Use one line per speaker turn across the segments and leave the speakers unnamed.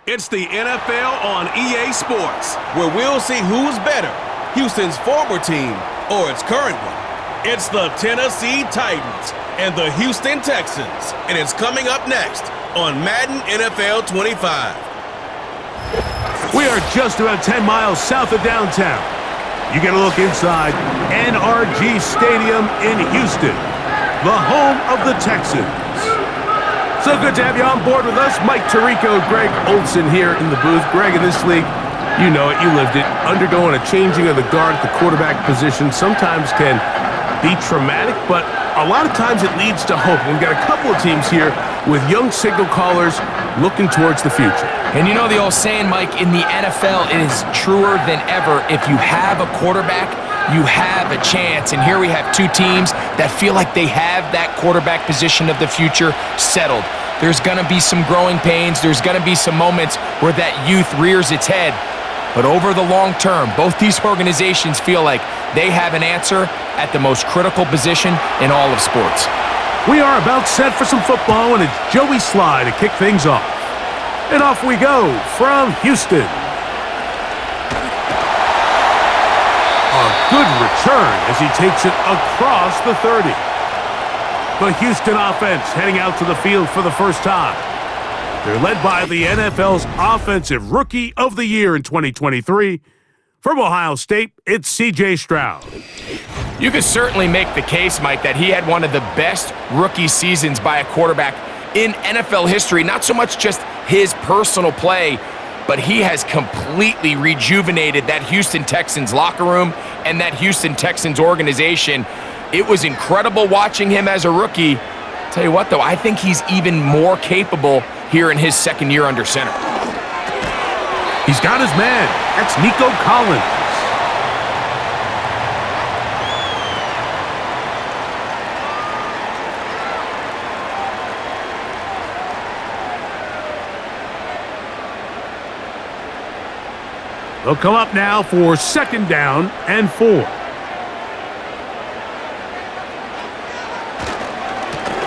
It's the NFL on EA Sports, where we'll see who's better, Houston's former team or its current one. It's the Tennessee Titans and the Houston Texans, and it's coming up next on Madden NFL 25.
We are just about 10 miles south of downtown. You get a look inside NRG Stadium in Houston, the home of the Texans. So good to have you on board with us. Mike Tirico, Greg Olson here in the booth. Greg, in this league, you know it, you lived it. Undergoing a changing of the guard at the quarterback position sometimes can be traumatic, but a lot of times it leads to hope. We've got a couple of teams here with young signal callers looking towards the future.
And you know the old saying, Mike, in the NFL, it is truer than ever. If you have a quarterback, you have a chance. And here we have two teams that feel like they have that quarterback position of the future settled. There's going to be some growing pains. There's going to be some moments where that youth rears its head. But over the long term, both these organizations feel like they have an answer at the most critical position in all of sports.
We are about set for some football, and it's Joey Sly to kick things off. And off we go from Houston. A good return as he takes it across the 30. The Houston offense heading out to the field for the first time. They're led by the NFL's Offensive Rookie of the Year in 2023. From Ohio State, it's C.J. Stroud.
You could certainly make the case, Mike, that he had one of the best rookie seasons by a quarterback in NFL history. Not so much just his personal play, but he has completely rejuvenated that Houston Texans locker room and that Houston Texans organization. It was incredible watching him as a rookie. Tell you what, though, I think he's even more capable here in his second year under center.
He's got his man. That's Nico Collins. They'll come up now for second down and 4.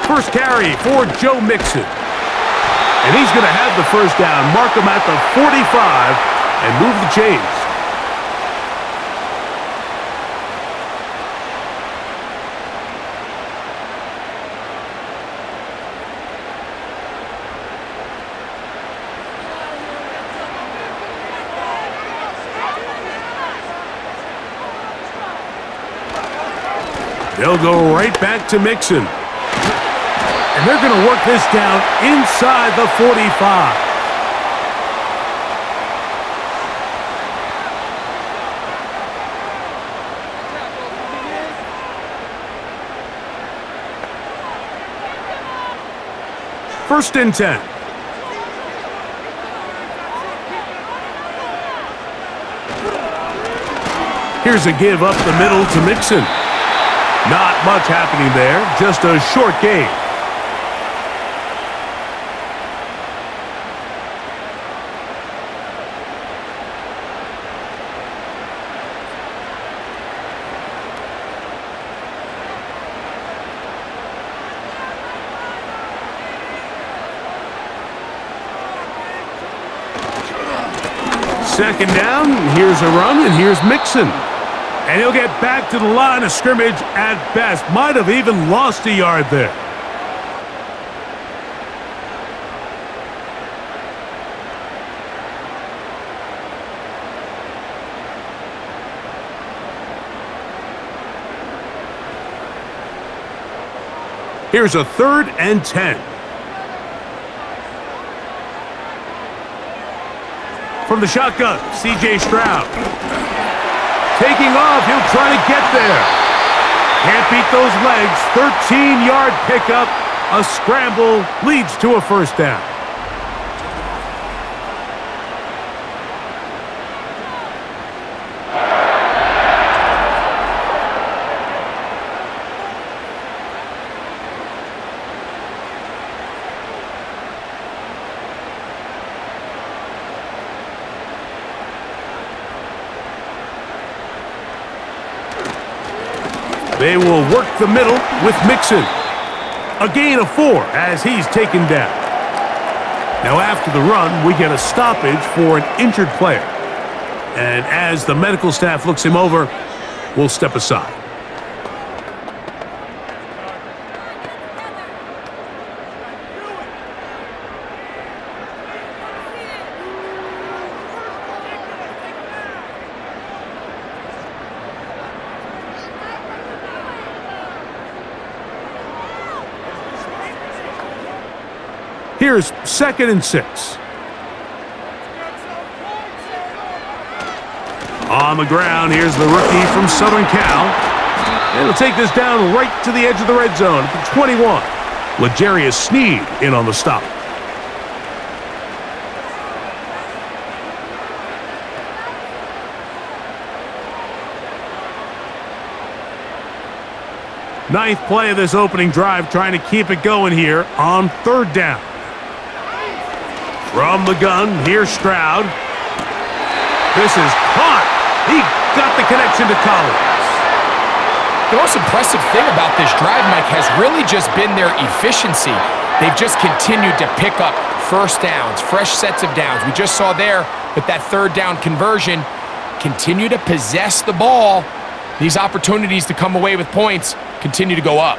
First carry for Joe Mixon. And he's going to have the first down, mark him at the 45, and move the chains. They'll go right back to Mixon. And they're going to work this down inside the 45. First and 10. Here's a give up the middle to Mixon. Not much happening there, just a short gain. Second down, here's a run, and here's Mixon. And he'll get back to the line of scrimmage at best. Might have even lost a yard there. Here's a 3rd and 10. From the shotgun, C.J. Stroud. Taking off, he'll try to get there. Can't beat those legs. 13-yard pickup. A scramble leads to a first down. They will work the middle with Mixon. A gain of 4 as he's taken down. Now after the run, we get a stoppage for an injured player. And as the medical staff looks him over, we'll step aside. Here's 2nd and 6. On the ground, here's the rookie from Southern Cal. And he'll take this down right to the edge of the red zone at the 21. L'Jarius Sneed in on the stop. Ninth play of this opening drive, trying to keep it going here on 3rd down. From the gun, here's Stroud. This is caught. He got the connection to Collins.
The most impressive thing about this drive, Mike, has really just been their efficiency. They've just continued to pick up first downs, fresh sets of downs. We just saw there with that 3rd down conversion, continue to possess the ball. These opportunities to come away with points continue to go up.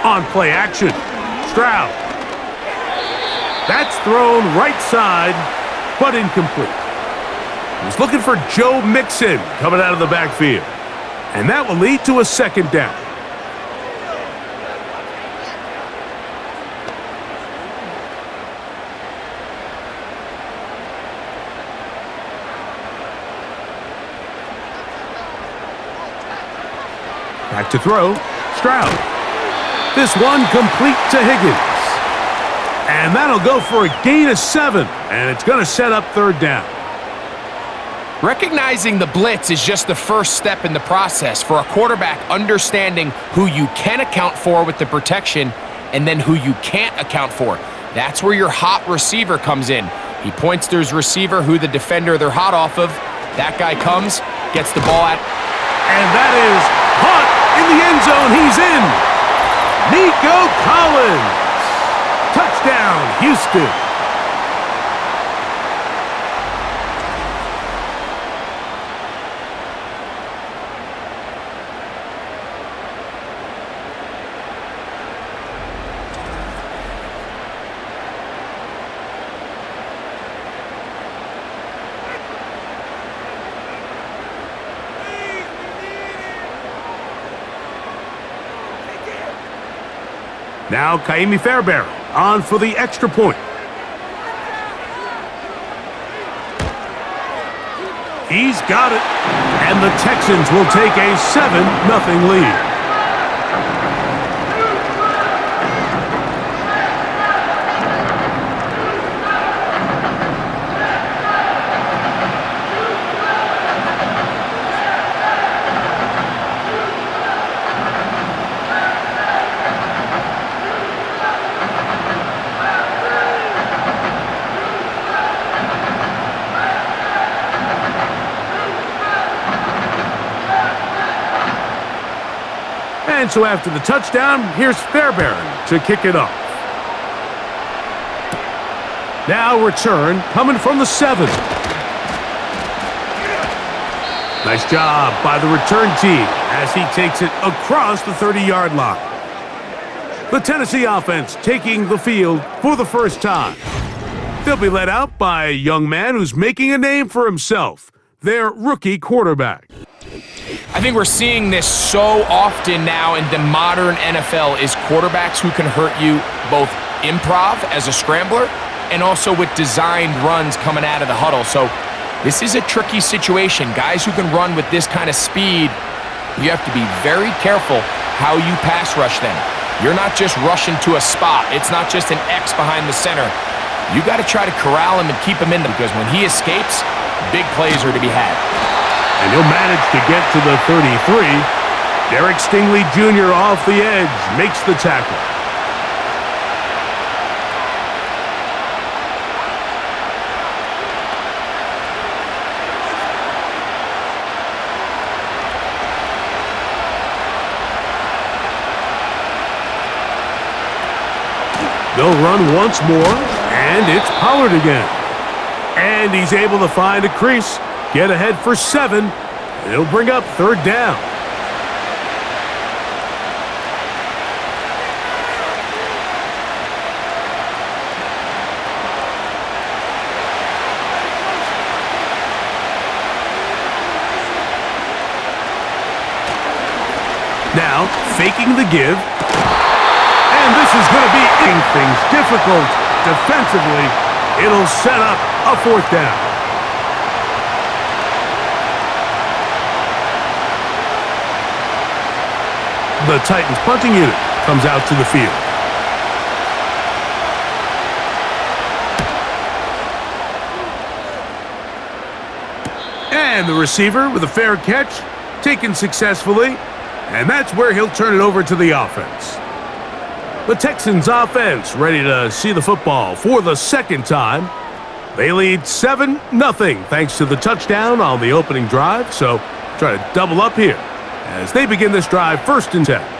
On play action, Stroud. That's thrown right side, but incomplete. He's looking for Joe Mixon coming out of the backfield. And that will lead to a 2nd down. Back to throw, Stroud. This one complete to Higgins. And that'll go for a gain of 7, and it's going to set up 3rd down.
Recognizing the blitz is just the first step in the process for a quarterback, understanding who you can account for with the protection and then who you can't account for. That's where your hot receiver comes in. He points to his receiver, who the defender they're hot off of. That guy comes, gets the ball out.
And that is hot in the end zone. He's in. Nico Collins. Touchdown, Houston. Now Kaimi Fairbairn on for the extra point. He's got it. And the Texans will take a 7-0 lead. And so after the touchdown, here's Fairbairn to kick it off. Now return coming from the 7. Nice job by the return team as he takes it across the 30-yard line. The Tennessee offense taking the field for the first time. They'll be led out by a young man who's making a name for himself, their rookie quarterback.
I think we're seeing this so often now in the modern NFL is quarterbacks who can hurt you both improv as a scrambler and also with designed runs coming out of the huddle. So this is a tricky situation. Guys who can run with this kind of speed, you have to be very careful how you pass rush them. You're not just rushing to a spot. It's not just an X behind the center. You got to try to corral him and keep him in there because when he escapes, big plays are to be had.
And he'll manage to get to the 33. Derek Stingley Jr. off the edge makes the tackle. They'll run once more, and it's Pollard again. And he's able to find a crease, get ahead for 7, and it'll bring up 3rd down. Now, faking the give. And this is going to be making things difficult defensively. It'll set up a 4th down. The Titans punting unit comes out to the field. And the receiver with a fair catch, taken successfully. And that's where he'll turn it over to the offense. The Texans offense ready to see the football for the 2nd time. They lead 7-0 thanks to the touchdown on the opening drive. So try to double up here as they begin this drive 1st and 10.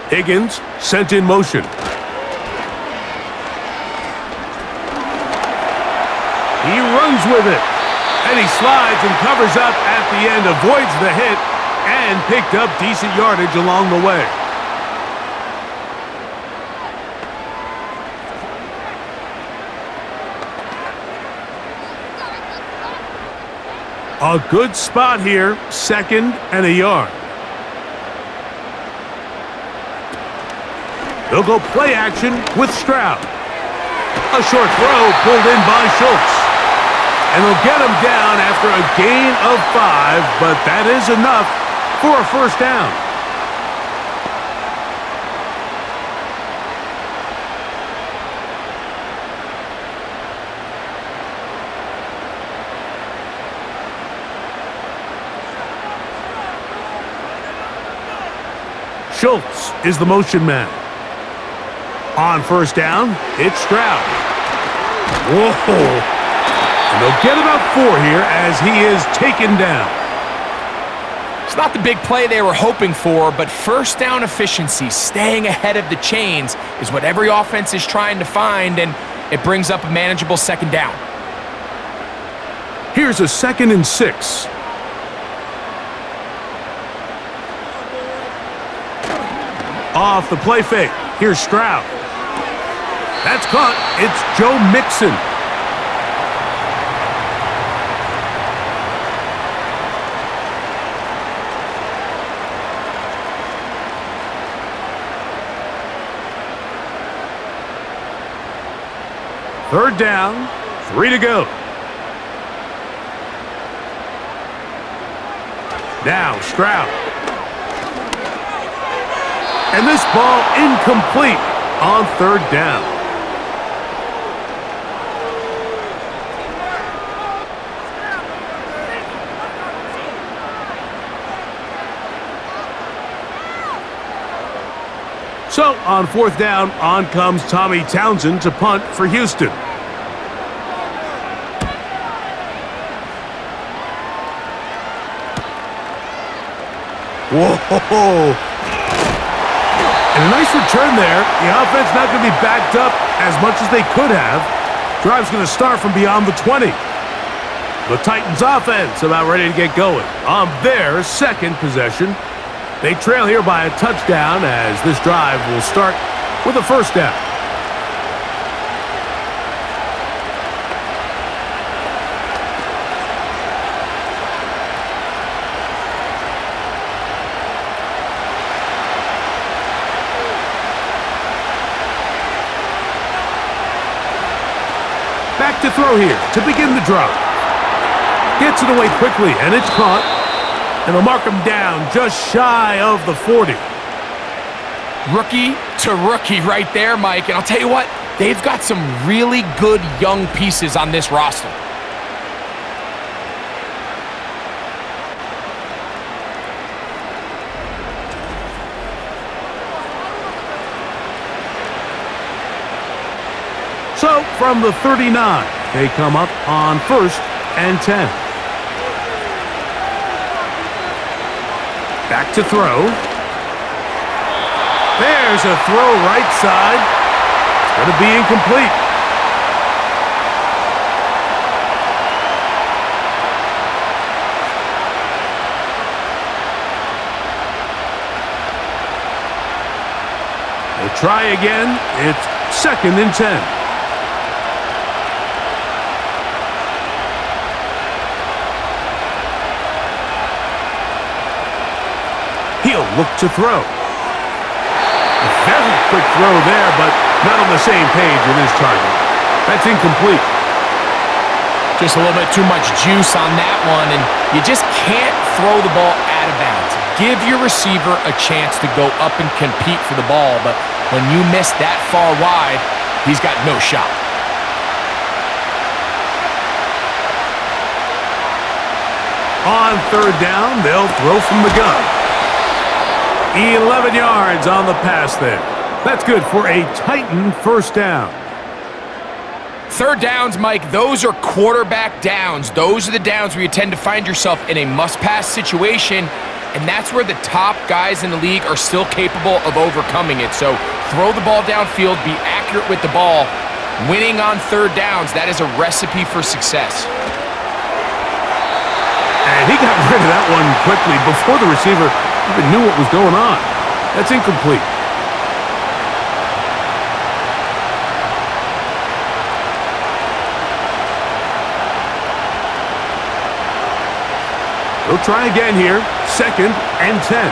Higgins sent in motion. He runs with it. And he slides and covers up at the end, avoids the hit, and picked up decent yardage along the way. A good spot here, 2nd and a yard. They'll go play action with Stroud. A short throw pulled in by Schultz. And they'll get him down after a gain of 5, but that is enough for a 1st down. Schultz is the motion man. On 1st down, it's Stroud. Whoa! And they'll get about 4 here as he is taken down.
It's not the big play they were hoping for, but 1st down efficiency, staying ahead of the chains, is what every offense is trying to find, and it brings up a manageable 2nd down.
Here's a 2nd and 6. Off the play fake. Here's Stroud. That's caught. It's Joe Mixon. Third down, 3 to go. Now Stroud. And this ball incomplete on 3rd down. So on 4th down, on comes Tommy Townsend to punt for Houston. Whoa! And a nice return there. The offense not going to be backed up as much as they could have. Drive's going to start from beyond the 20. The Titans offense about ready to get going on their 2nd possession. They trail here by a touchdown as this drive will start with a 1st down. Back to throw here to begin the drive. Gets it away quickly, and it's caught. And they'll mark him down just shy of the 40.
Rookie to rookie right there, Mike. And I'll tell you what, they've got some really good young pieces on this roster.
from the 39. They come up on 1st and 10. Back to throw. There's a throw right side. It's going to be incomplete. They'll try again. It's 2nd and 10. He'll look to throw. A very quick throw there, but not on the same page with his target. That's incomplete.
Just a little bit too much juice on that one, and you just can't throw the ball out of bounds. Give your receiver a chance to go up and compete for the ball, but when you miss that far wide, he's got no shot.
On 3rd down, they'll throw from the gun. 11 yards on the pass there. That's good for a Titan 1st down.
3rd downs, Mike, those are quarterback downs. Those are the downs where you tend to find yourself in a must-pass situation, and that's where the top guys in the league are still capable of overcoming it. So throw the ball downfield, be accurate with the ball. Winning on 3rd downs, that is a recipe for success.
And he got rid of that one quickly before the receiver even knew what was going on. That's incomplete. They'll try again here. 2nd and 10.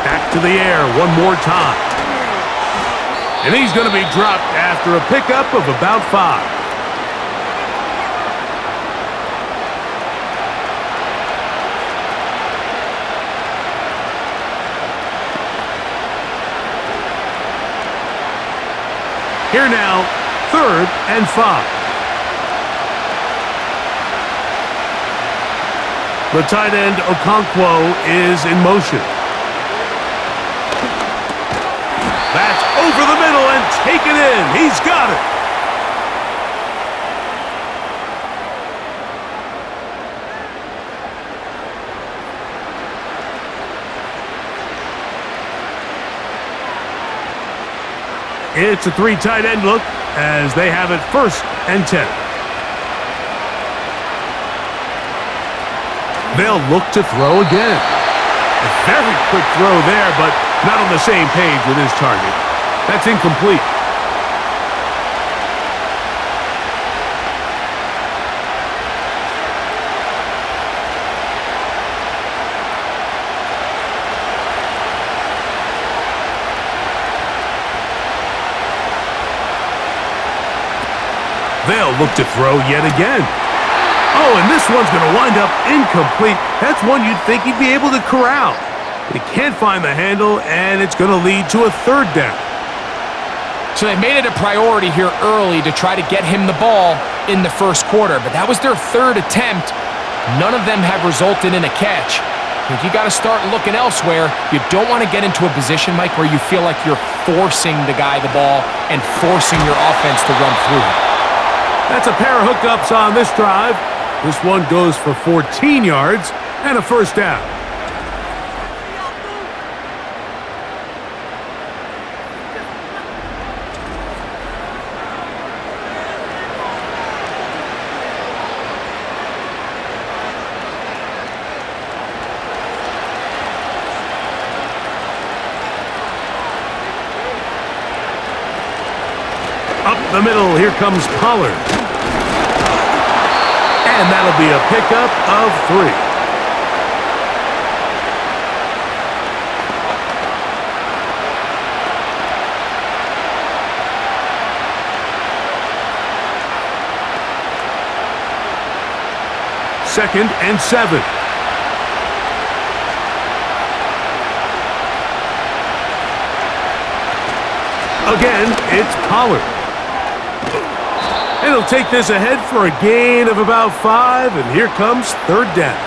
Back to the air one more time. And he's going to be dropped after a pickup of about 5. Here now, 3rd and 5. The tight end, Okonkwo, is in motion. That's over the middle and taken in. He's got it. It's a 3 tight end look as they have it 1st and 10. They'll look to throw again. A very quick throw there, but not on the same page with his target. That's incomplete. They'll look to throw yet again. Oh, and this one's going to wind up incomplete. That's one you'd think he'd be able to corral. But he can't find the handle, and it's going to lead to a 3rd down.
So they made it a priority here early to try to get him the ball in the 1st quarter, but that was their 3rd attempt. None of them have resulted in a catch. I think you got to start looking elsewhere. You don't want to get into a position, Mike, where you feel like you're forcing the guy the ball and forcing your offense to run through it.
That's a pair of hookups on this drive. This one goes for 14 yards and a 1st down. Up the middle, here comes Pollard. And that'll be a pickup of 3. Second and 7. Again, it's Pollard. And he'll take this ahead for a gain of about 5, and here comes 3rd down.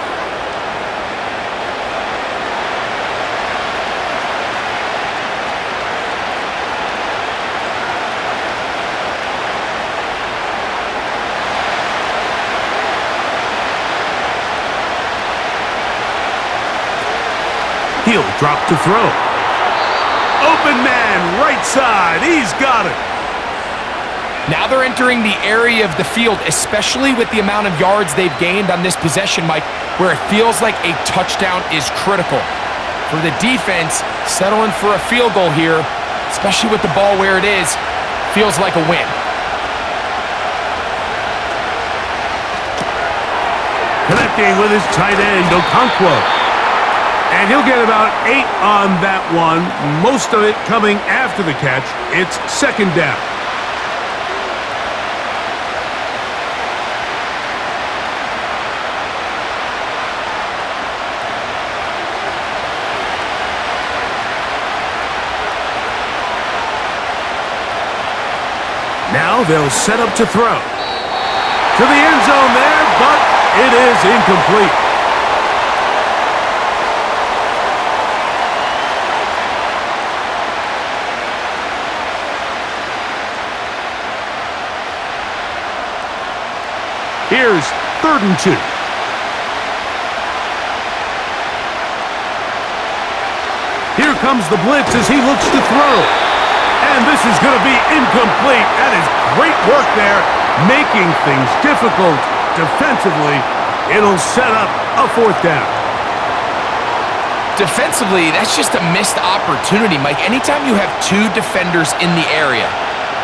Drop to throw. Open man, right side. He's got it.
Now they're entering the area of the field, especially with the amount of yards they've gained on this possession, Mike, where it feels like a touchdown is critical. For the defense, settling for a field goal here, especially with the ball where it is, feels like a win.
Connecting with his tight end, Okonkwo. And he'll get about 8 on that one, most of it coming after the catch. It's second down. Now they'll set up to throw. To the end zone there, but it is incomplete. Here's 3rd and 2. Here comes the blitz as he looks to throw. And this is going to be incomplete. That is great work there, making things difficult defensively. It'll set up a 4th down.
Defensively, that's just a missed opportunity, Mike. Anytime you have 2 defenders in the area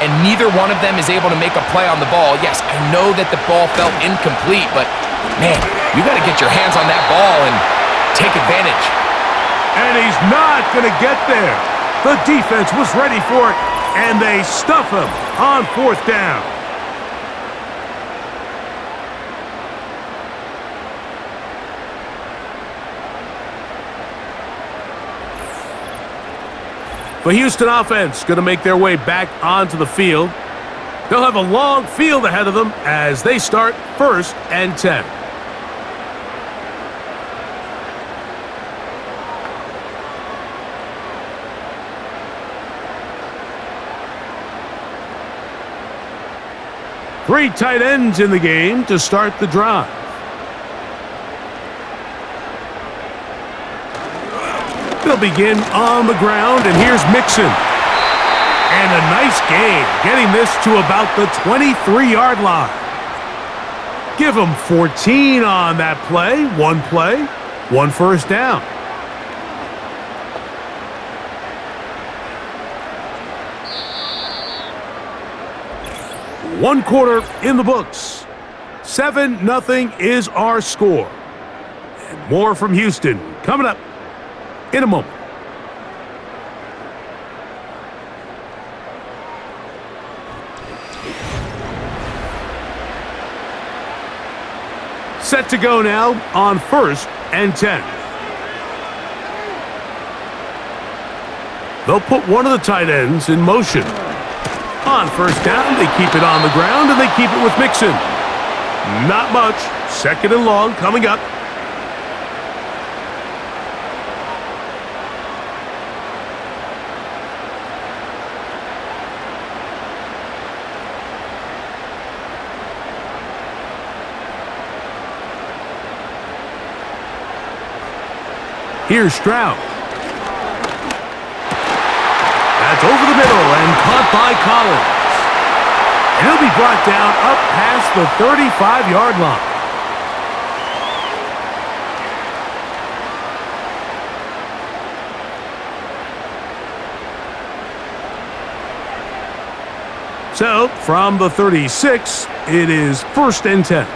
and neither one of them is able to make a play on the ball, yes, I know that the ball felt incomplete, but, man, you got to get your hands on that ball and take advantage.
And he's not going to get there. The defense was ready for it, and they stuff him on 4th down. The Houston offense going to make their way back onto the field. They'll have a long field ahead of them as they start 1st and 10. Three tight ends in the game to start the drive. They'll begin on the ground, and here's Mixon. And a nice gain, getting this to about the 23-yard line. Give them 14 on that play, 1 first down. One quarter in the books. 7-0 is our score. And more from Houston coming up in a moment. Set to go now on 1st and 10. They'll put one of the tight ends in motion. On 1st down, they keep it on the ground, and they keep it with Mixon. Not much. 2nd and long coming up. Here's Stroud. That's over the middle and caught by Collins. And he'll be brought down up past the 35-yard line. So, from the 36, it is 1st and 10.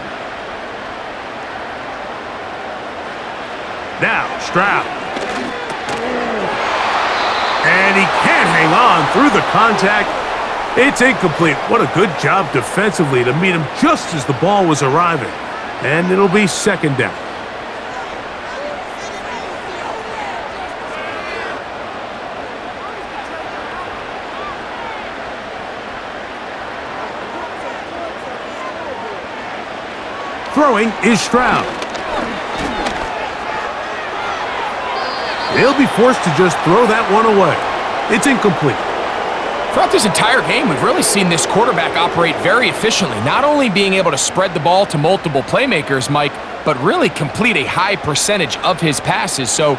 Now, Stroud. And he can't hang on through the contact. It's incomplete. What a good job defensively to meet him just as the ball was arriving. And it'll be 2nd down. Throwing is Stroud. They'll be forced to just throw that one away. It's incomplete.
Throughout this entire game, we've really seen this quarterback operate very efficiently, not only being able to spread the ball to multiple playmakers, Mike, but really complete a high percentage of his passes. So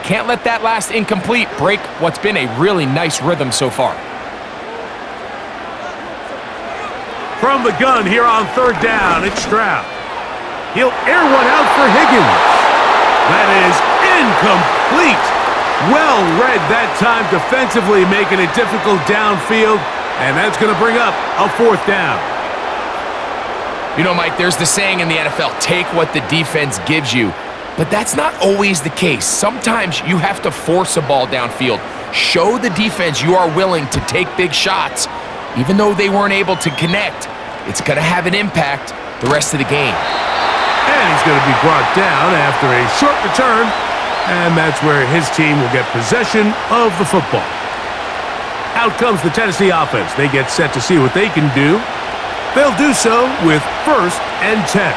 Can't let that last incomplete break what's been a really nice rhythm so far.
From the gun here on third down, it's Stroud. He'll air one out for Higgins. That is incomplete. Well read that time defensively, making it difficult downfield, and that's going to bring up a fourth down.
You know, Mike, there's the saying in the NFL, take what the defense gives you. But that's not always the case. Sometimes you have to force a ball downfield. Show the defense you are willing to take big shots. Even though they weren't able to connect, it's going to have an impact the rest of the game.
And he's going to be brought down after a short return, and that's where his team will get possession of the football. Out comes the Tennessee offense. They get set to see what they can do. They'll do so with 1st and 10.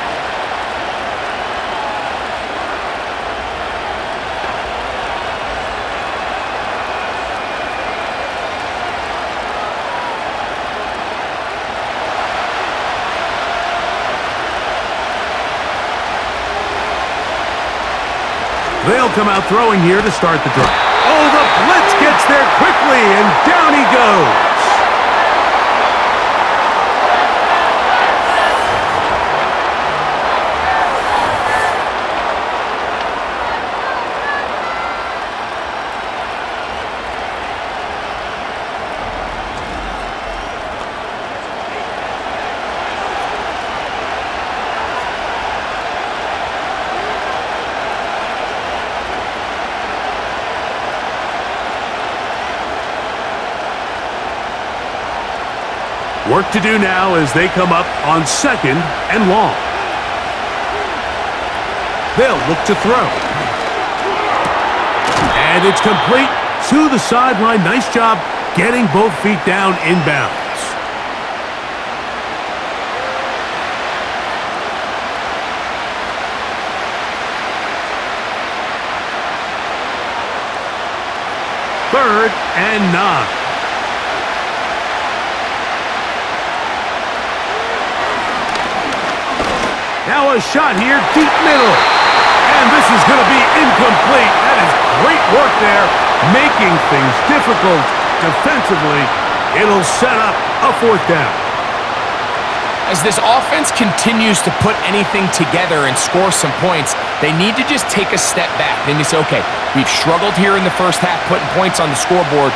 They'll come out throwing here to start the drive. Oh, the blitz gets there quickly, and down he goes. Work to do now as they come up on 2nd and long. They'll look to throw. And it's complete to the sideline. Nice job getting both feet down inbounds. Third and 9. Now a shot here, deep middle. And this is going to be incomplete. That is great work there, making things difficult defensively. It'll set up a 4th down.
As this offense continues to put anything together and score some points, they need to just take a step back. Then you say, okay, we've struggled here in the first half, putting points on the scoreboard.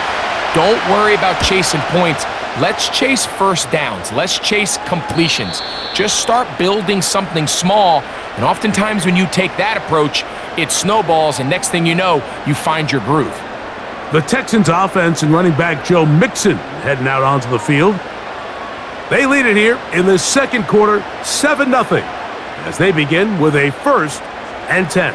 Don't worry about chasing points. Let's chase first downs. Let's chase completions. Just start building something small, and oftentimes when you take that approach, it snowballs, and next thing you know, you find your groove.
The Texans offense and running back Joe Mixon heading out onto the field. They lead it here in the second quarter, 7-0, as they begin with a 1st and 10.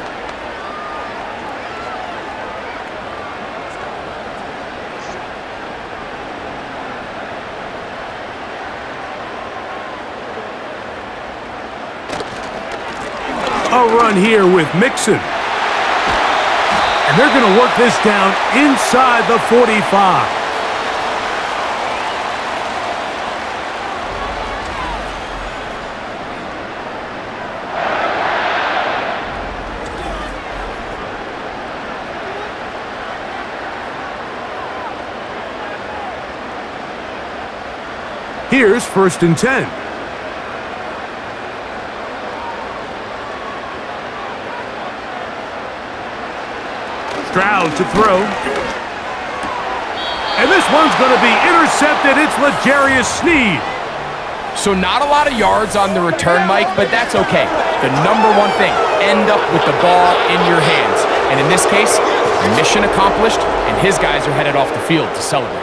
A run here with Mixon. And they're going to work this down inside the 45. Here's 1st and 10. Stroud to throw. And this one's going to be intercepted. It's L'Jarius Sneed.
So not a lot of yards on the return, Mike, but that's okay. The number one thing, end up with the ball in your hands. And in this case, mission accomplished, and his guys are headed off the field to celebrate.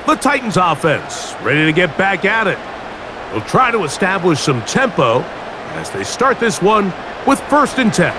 The Titans offense ready to get back at it. They'll try to establish some tempo as they start this one with 1st and 10.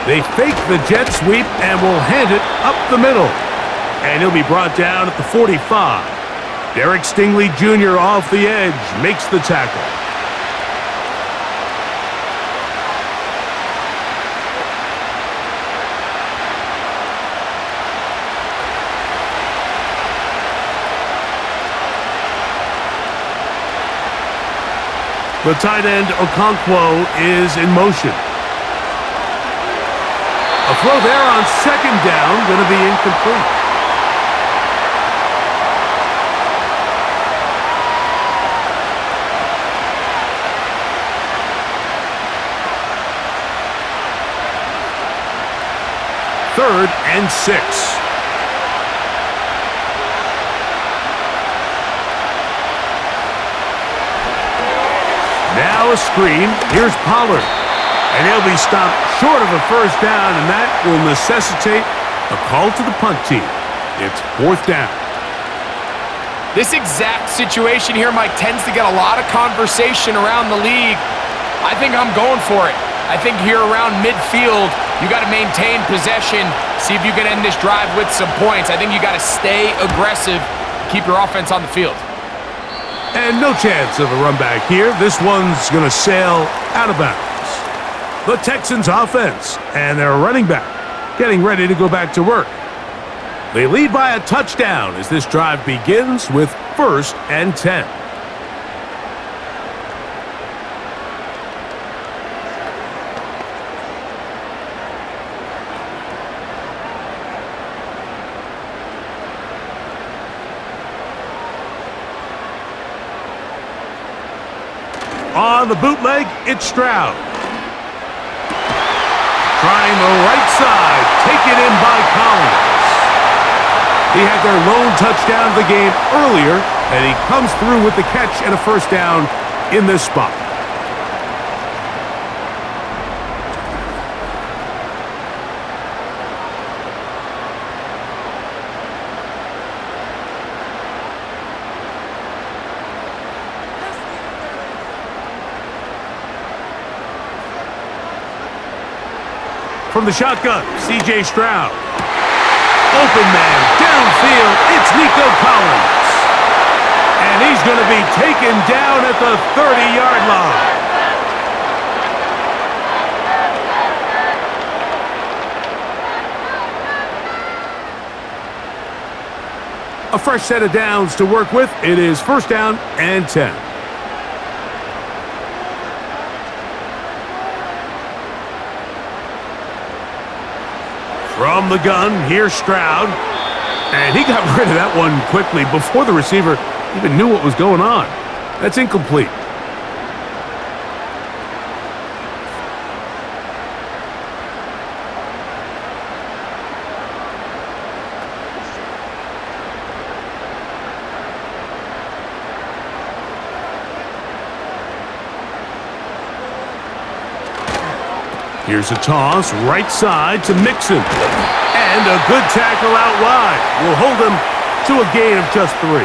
They fake the jet sweep and will hand it up the middle. And he'll be brought down at the 45. Derek Stingley Jr. off the edge makes the tackle. The tight end Okonkwo is in motion. A throw there on second down, going to be incomplete. Third and 6. Now a screen. Here's Pollard. And he'll be stopped short of a first down, and that will necessitate a call to the punt team. It's 4th down.
This exact situation here, Mike, tends to get a lot of conversation around the league. I think I'm going for it. I think here around midfield, you got to maintain possession, see if you can end this drive with some points. I think you got to stay aggressive, keep your offense on the field.
And no chance of a run back here. This one's going to sail out of bounds. The Texans offense and their running back getting ready to go back to work. They lead by a touchdown as this drive begins with 1st and 10. On the bootleg, it's Stroud. Trying the right side, taken in by Collins. He had their lone touchdown of the game earlier, and he comes through with the catch and a first down in this spot. From the shotgun, C.J. Stroud. Open man, downfield, it's Nico Collins. And he's going to be taken down at the 30-yard line. A fresh set of downs to work with. It is 1st down and 10. From the gun, here's Stroud. And he got rid of that one quickly before the receiver even knew what was going on. That's incomplete. Here's a toss, right side to Mixon. And a good tackle out wide. Will hold him to a gain of just 3.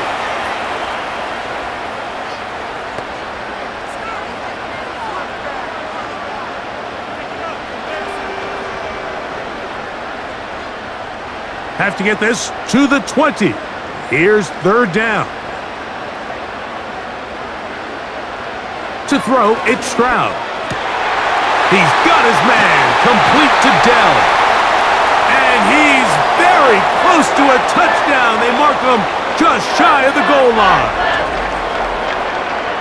Have to get this to the 20. Here's 3rd down. To throw, it's Stroud. He's got his man, complete to Dell. And he's very close to a touchdown. They mark him just shy of the goal line.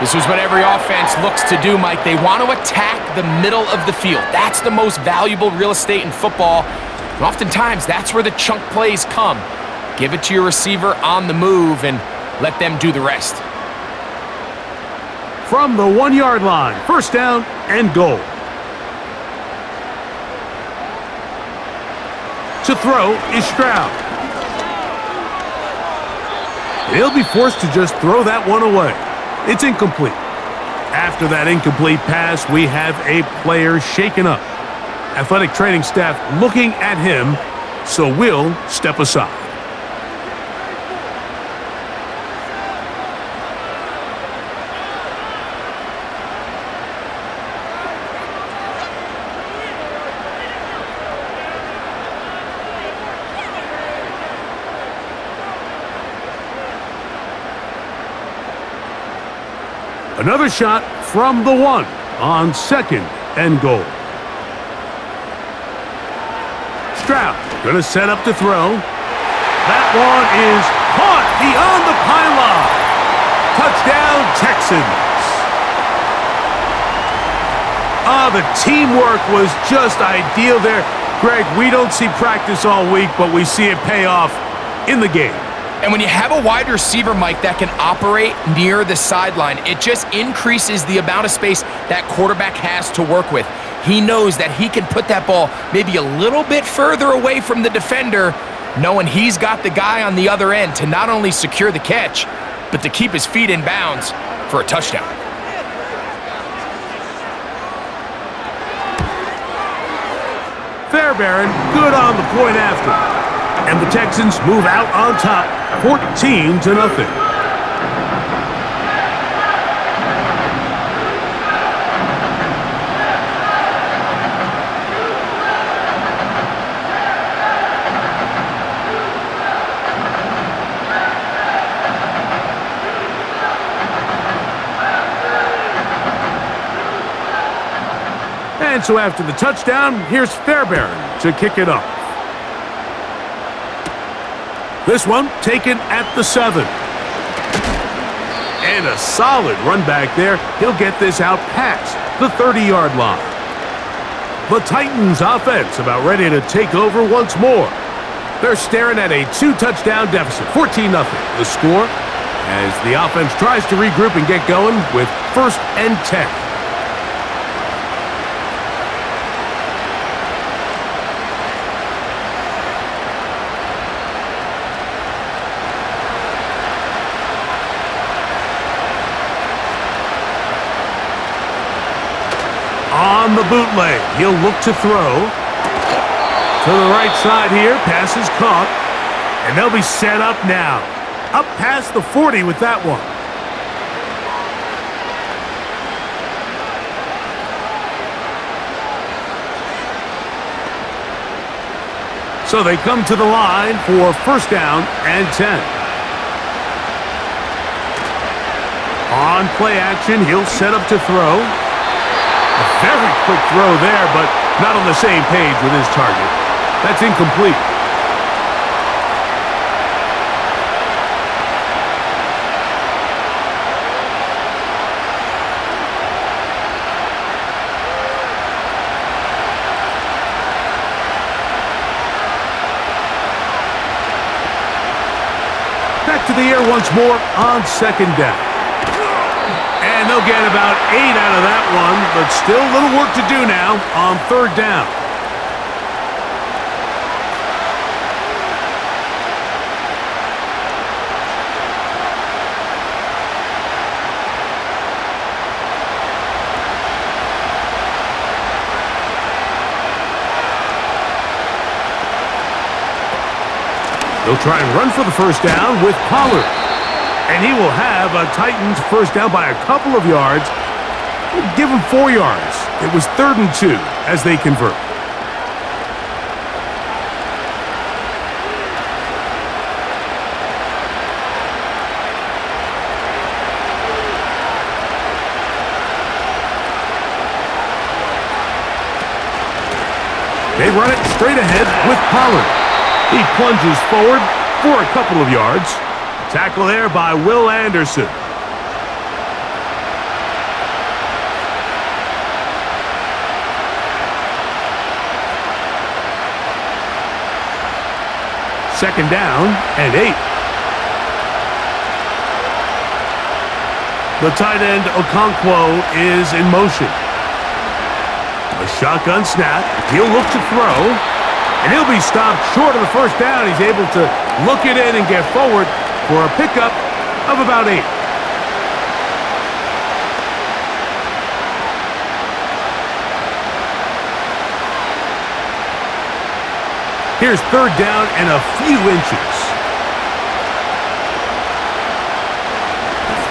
This is what every offense looks to do, Mike. They want to attack the middle of the field. That's the most valuable real estate in football. And oftentimes, that's where the chunk plays come. Give it to your receiver on the move and let them do the rest.
From the 1-yard line, 1st down and goal. To throw is Stroud. He'll be forced to just throw that one away. It's incomplete. After that incomplete pass, we have a player shaken up. Athletic training staff looking at him, so we'll step aside. Another shot from the 1 on 2nd and goal. Stroud gonna set up to throw. That one is caught beyond the pylon. Touchdown, Texans. The teamwork was just ideal there. Greg, we don't see practice all week, but we see it pay off in the game.
And when you have a wide receiver, Mike, that can operate near the sideline, it just increases the amount of space that quarterback has to work with. He knows that he can put that ball maybe a little bit further away from the defender, knowing he's got the guy on the other end to not only secure the catch, but to keep his feet in bounds for a touchdown.
Fairbairn, good on the point after. And the Texans move out on top, 14-0. And so after the touchdown, here's Fairbairn to kick it off. This one taken at the 7. And a solid run back there. He'll get this out past the 30-yard line. The Titans offense about ready to take over once more. They're staring at a 2-touchdown deficit, 14-0 the score, as the offense tries to regroup and get going with 1st and 10. On the bootleg, he'll look to throw. To the right side here, pass is caught. And they'll be set up now. Up past the 40 with that one. So they come to the line for 1st down and 10. On play action, he'll set up to throw. A very quick throw there, but not on the same page with his target. That's incomplete. Back to the air once more on 2nd down. And they'll get about 8 out of that one, but still a little work to do now on 3rd down. They'll try and run for the 1st down with Pollard. And he will have a Titans 1st down by a couple of yards. We'll give him 4 yards. It was 3rd and 2 as they convert. They run it straight ahead with Pollard. He plunges forward for a couple of yards. Tackle there by Will Anderson. Second down and 8. The tight end Okonkwo is in motion. A shotgun snap. He'll look to throw. And he'll be stopped short of the 1st down. He's able to look it in and get forward for a pickup of about 8. Here's 3rd down and a few inches.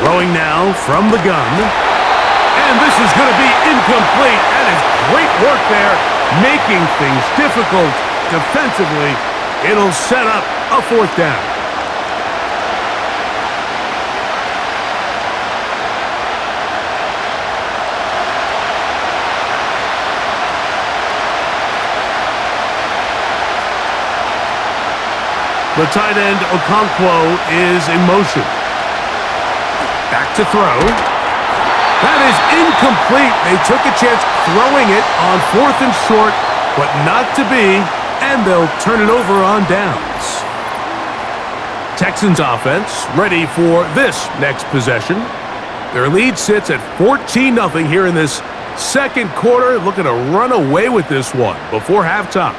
Throwing now from the gun. And this is going to be incomplete. That is great work there, making things difficult defensively. It'll set up a 4th down. The tight end, Okonkwo, is in motion. Back to throw. That is incomplete. They took a chance throwing it on 4th and short, but not to be, and they'll turn it over on downs. Texans offense ready for this next possession. Their lead sits at 14-0 here in this second quarter, looking to run away with this one before halftime.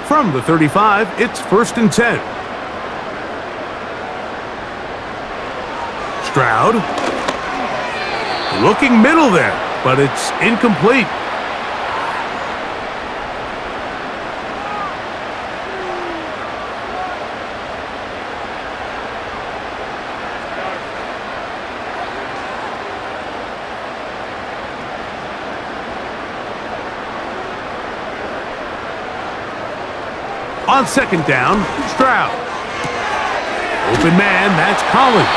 From the 35, it's 1st and 10. Stroud. Looking middle there, but it's incomplete. On 2nd down, Stroud. Open man, that's Collins.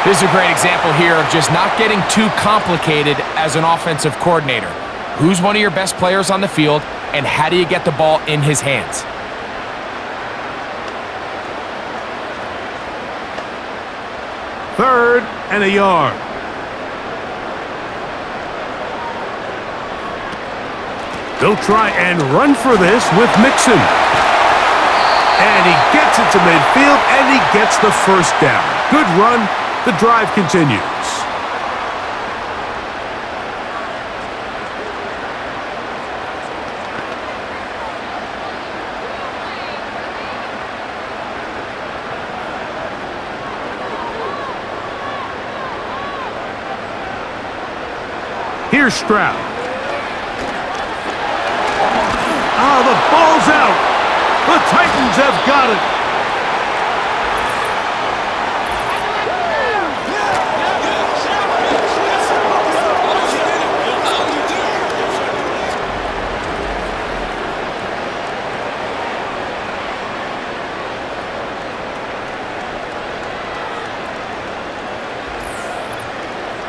This is a great example here of just not getting too complicated as an offensive coordinator. Who's one of your best players on the field, and how do you get the ball in his hands?
Third and a yard. They'll try and run for this with Mixon. And he gets it to midfield, and he gets the first down. Good run. The drive continues. Here's Stroud. The ball's out. The Titans have got it.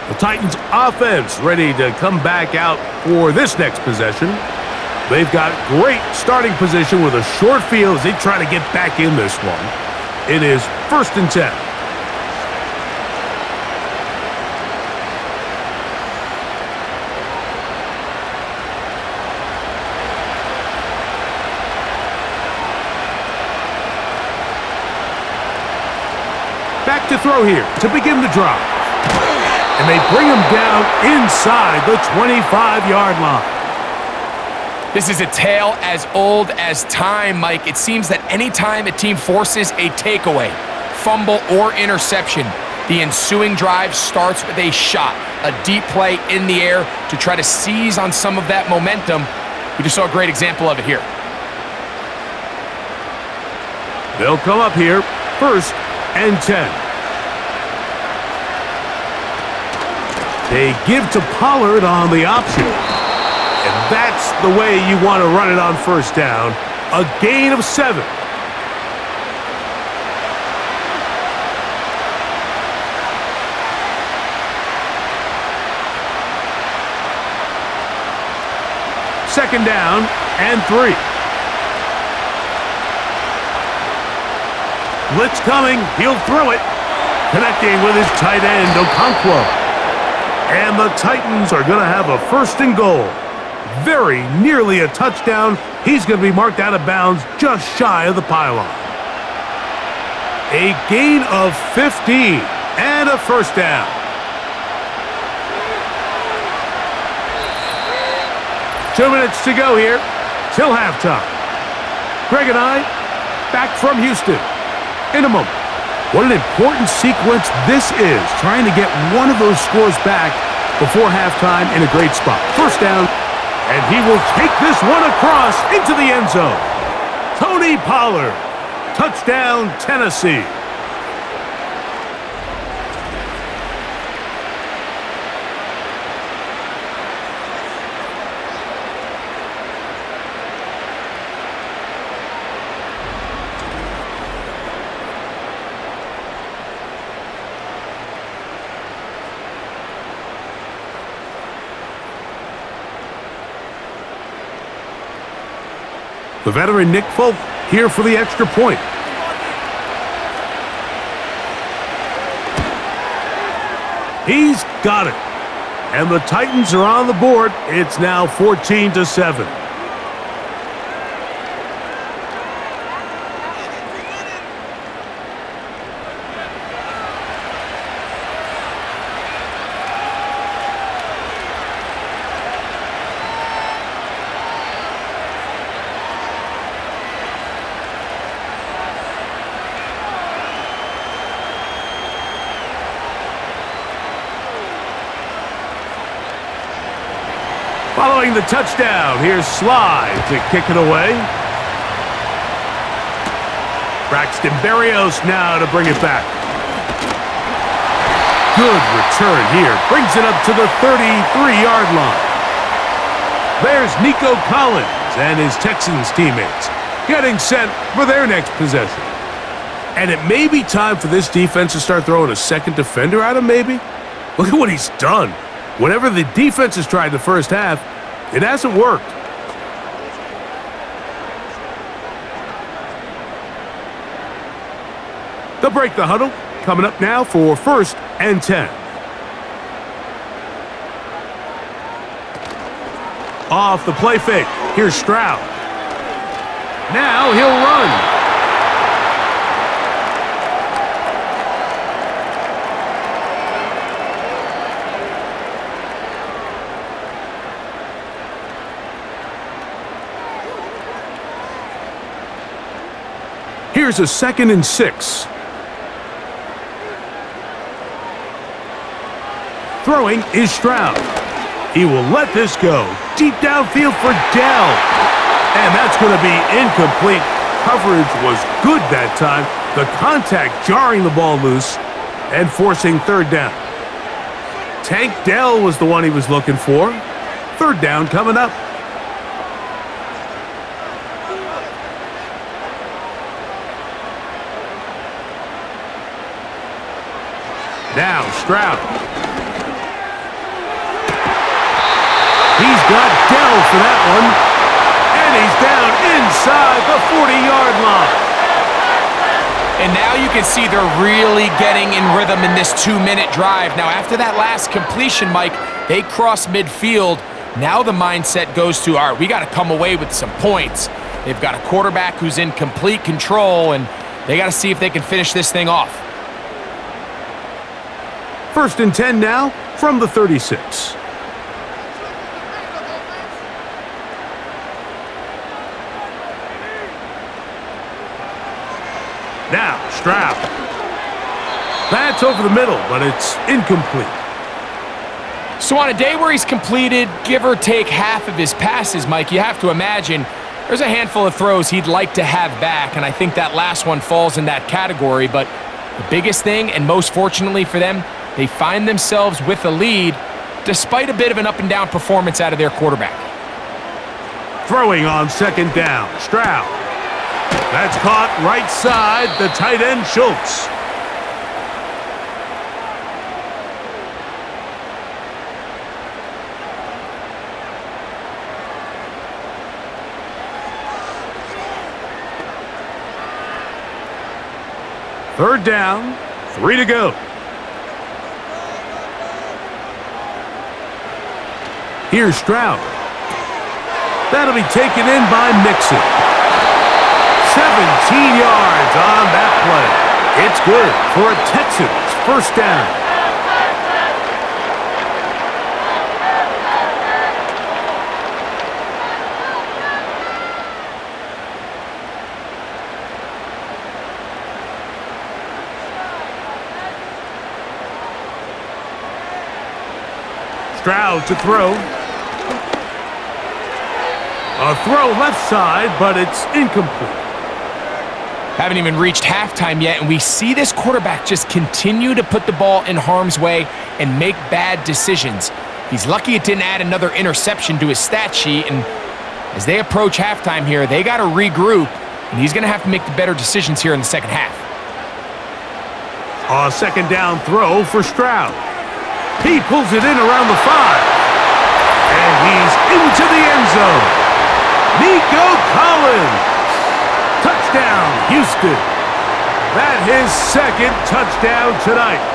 The Titans offense ready to come back out for this next possession. They've got great starting position with a short field as they try to get back in this one. It is 1st and 10. Back to throw here to begin the drive. And they bring him down inside the 25-yard line.
This is a tale as old as time, Mike. It seems that anytime a team forces a takeaway, fumble, or interception, the ensuing drive starts with a shot, a deep play in the air to try to seize on some of that momentum. We just saw a great example of it here.
They'll come up here, 1st and 10. They give to Pollard on the option. And that's the way you want to run it on 1st down. A gain of 7. Second down and 3. Blitz coming. He'll throw it. Connecting with his tight end, Okonkwo. And the Titans are going to have a 1st and goal. Very nearly a touchdown. He's going to be marked out of bounds just shy of the pylon. A gain of 15 and a 1st down. Two minutes to go here till halftime. Greg and I back from Houston in a moment. What an important sequence this is, trying to get one of those scores back before halftime in a great spot. 1st down. And he will take this one across into the end zone. Tony Pollard. Touchdown, Tennessee. The veteran Nick Folk here for the extra point. He's got it. And the Titans are on the board. It's now 14-7. Following the touchdown, here's Sly to kick it away. Braxton Berrios now to bring it back. Good return here. Brings it up to the 33-yard line. There's Nico Collins and his Texans teammates getting set for their next possession. And it may be time for this defense to start throwing a second defender at him, maybe? Look at what he's done. Whenever the defense has tried the first half, it hasn't worked. They'll break the huddle. Coming up now for 1st and 10. Off the play fake. Here's Stroud. Now he'll run. Here's a 2nd and 6. Throwing is Stroud. He will let this go. Deep downfield for Dell. And that's going to be incomplete. Coverage was good that time. The contact jarring the ball loose and forcing 3rd down. Tank Dell was the one he was looking for. 3rd down coming up. Now Stroud. He's got Dell for that one. And he's down inside the 40-yard line.
And now you can see they're really getting in rhythm in this 2-minute drive. Now after that last completion, Mike, they cross midfield. Now the mindset goes to, all right, we got to come away with some points. They've got a quarterback who's in complete control, and they got to see if they can finish this thing off.
1st and 10 now from the 36. Now Stroud. That's over the middle, but it's incomplete.
So on a day where he's completed, give or take half of his passes, Mike, you have to imagine there's a handful of throws he'd like to have back, and I think that last one falls in that category. But the biggest thing, and most fortunately for them, they find themselves with a lead despite a bit of an up-and-down performance out of their quarterback.
Throwing on 2nd down, Stroud. That's caught right side, the tight end Schultz. Third down, 3 to go. Here's Stroud. That'll be taken in by Mixon. 17 yards on that play. It's good for a Texans 1st down. Stroud to throw. A throw left side, but it's incomplete.
Haven't even reached halftime yet, and we see this quarterback just continue to put the ball in harm's way and make bad decisions. He's lucky it didn't add another interception to his stat sheet, and as they approach halftime here, they got to regroup, and he's going to have to make the better decisions here in the second half.
A 2nd down throw for Stroud. He pulls it in around the 5. And he's into the end zone. Nico Collins. Touchdown, Houston. That's his second touchdown tonight.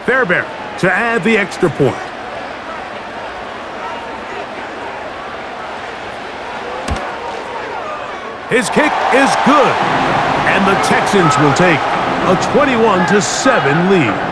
Fairbairn to add the extra point. His kick is good, and the Texans will take a 21-7 lead.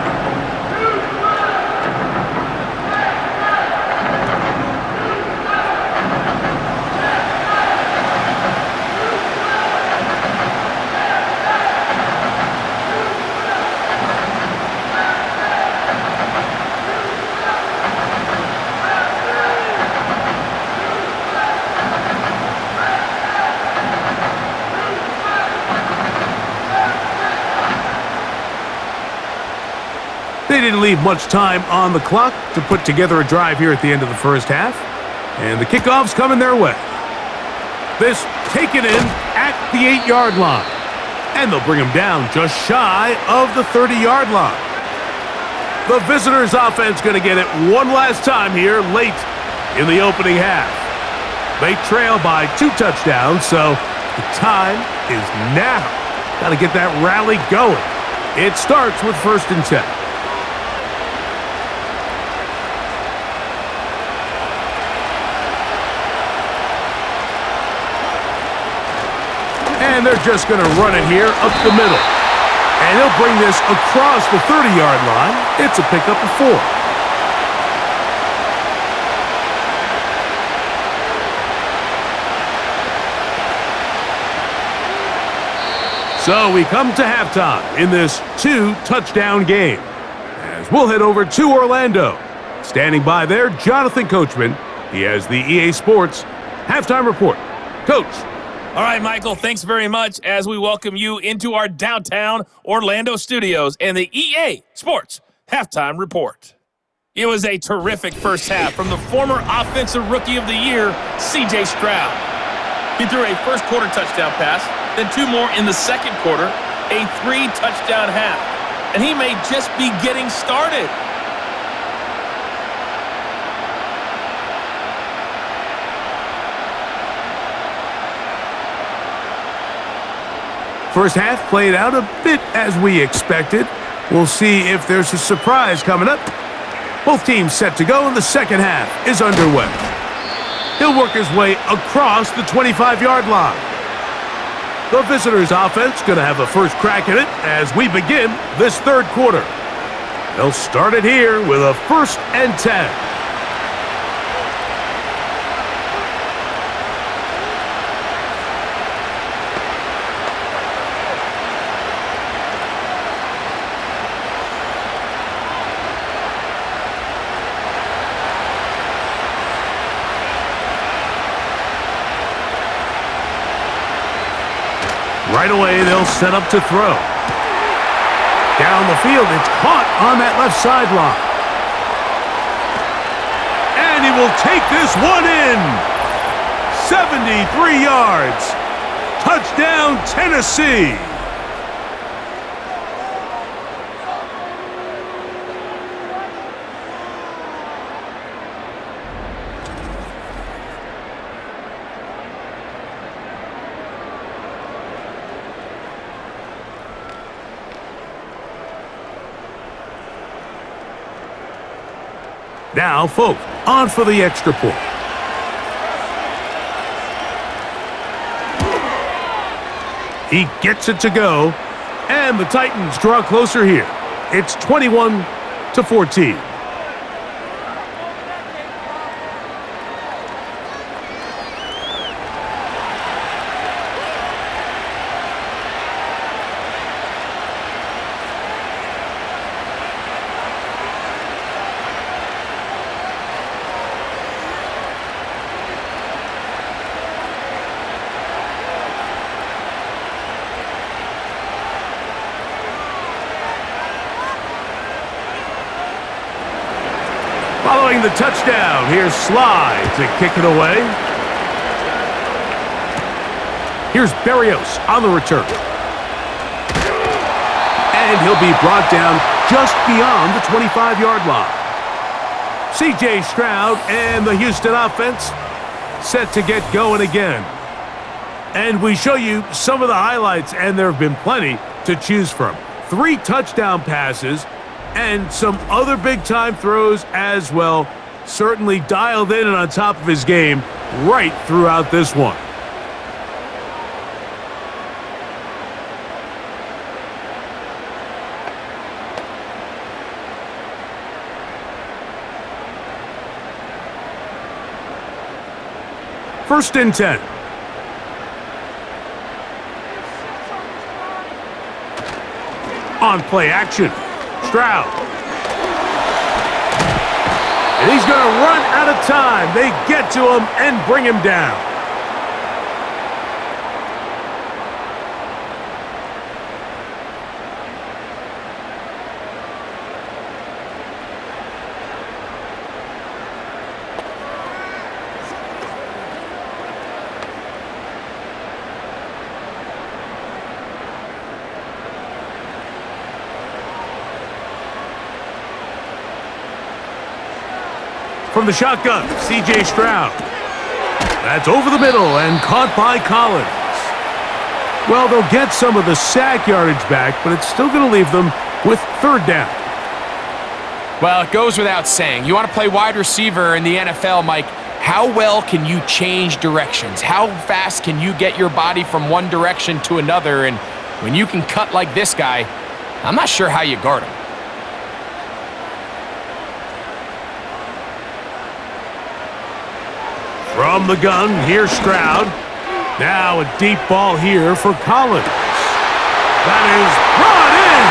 They didn't leave much time on the clock to put together a drive here at the end of the first half. And the kickoff's coming their way. This taken in at the 8-yard line. And they'll bring him down just shy of the 30-yard line. The visitors' offense going to get it one last time here late in the opening half. They trail by 2 touchdowns, so the time is now. Got to get that rally going. It starts with 1st and 10. And they're just going to run it here up the middle. And they'll bring this across the 30-yard line. It's a pickup of 4. So we come to halftime in this 2-touchdown game. As we'll head over to Orlando. Standing by there, Jonathan Coachman. He has the EA Sports halftime report. Coach.
All right, Michael, thanks very much as we welcome you into our downtown Orlando studios and the EA Sports Halftime Report. It was a terrific first half from the former Offensive Rookie of the Year, C.J. Stroud. He threw a first-quarter touchdown pass, then 2 more in the second quarter, a 3-touchdown half, and he may just be getting started.
First half played out a bit as we expected. We'll see if there's a surprise coming up. Both teams set to go, and the second half is underway. He'll work his way across the 25-yard line. The visitors' offense going to have the first crack at it as we begin this third quarter. They'll start it here with a 1st and 10. Right away, they'll set up to throw. Down the field, it's caught on that left sideline. And he will take this one in. 73 yards. Touchdown, Tennessee. Now, folks, on for the extra point. He gets it to go, and the Titans draw closer here. It's 21-14. Following the touchdown, here's Sly to kick it away. Here's Berrios on the return. And he'll be brought down just beyond the 25-yard line. C.J. Stroud and the Houston offense set to get going again. And we show you some of the highlights, and there have been plenty to choose from. 3 touchdown passes and some other big-time throws as well. Certainly dialed in and on top of his game right throughout this one. First and 10. On play action, Stroud. And he's going to run out of time. They get to him and bring him down. From the shotgun, C.J. Stroud. That's over the middle and caught by Collins. Well, they'll get some of the sack yardage back, but it's still going to leave them with third down.
Well, it goes without saying. You want to play wide receiver in the NFL, Mike. How well can you change directions? How fast can you get your body from one direction to another? And when you can cut like this guy, I'm not sure how you guard him.
From the gun, here's Stroud. Now a deep ball here for Collins. That is brought in.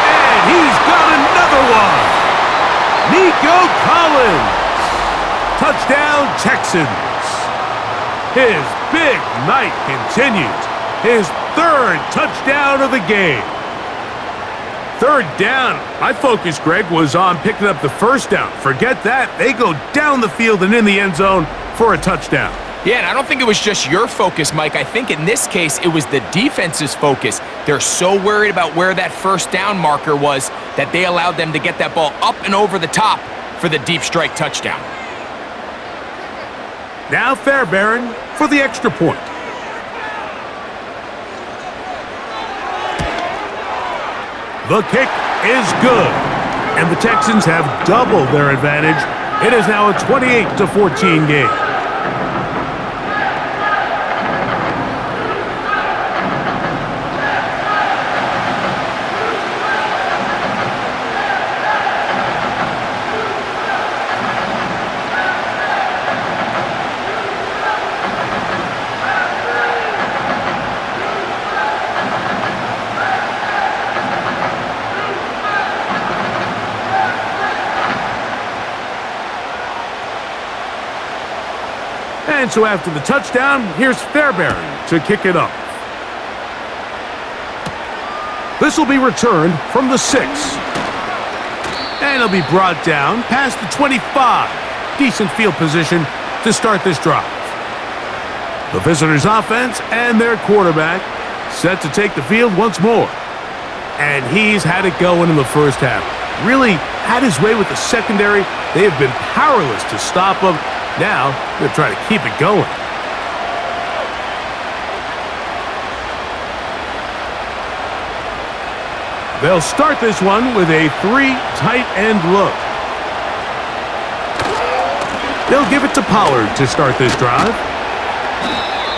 And he's got another one. Nico Collins. Touchdown, Texans. His big night continues. His 3rd touchdown of the game. Third down. My focus, Greg, was on picking up the first down. Forget that. They go down the field and in the end zone for a touchdown.
Yeah, and I don't think it was just your focus, Mike. I think in this case, it was the defense's focus. They're so worried about where that first down marker was that they allowed them to get that ball up and over the top for the deep strike touchdown.
Now Fairbairn for the extra point. The kick is good, and the Texans have doubled their advantage. It is now a 28-14 game. And so after the touchdown, here's Fairbairn to kick it up. This will be returned from the 6. And it'll be brought down past the 25. Decent field position to start this drive. The visitors' offense and their quarterback set to take the field once more. And he's had it going in the first half. Really had his way with the secondary. They have been powerless to stop him. Now, they're trying to keep it going. They'll start this one with a 3 tight end look. They'll give it to Pollard to start this drive.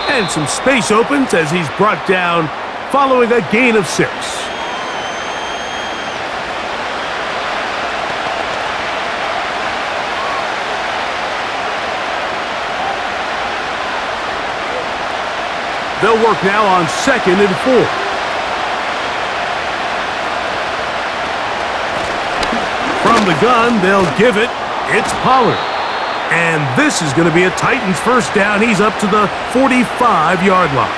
And some space opens as he's brought down following a gain of 6. They'll work now on 2nd and 4. From the gun, they'll give it. It's Pollard. And this is going to be a Titans first down. He's up to the 45-yard line.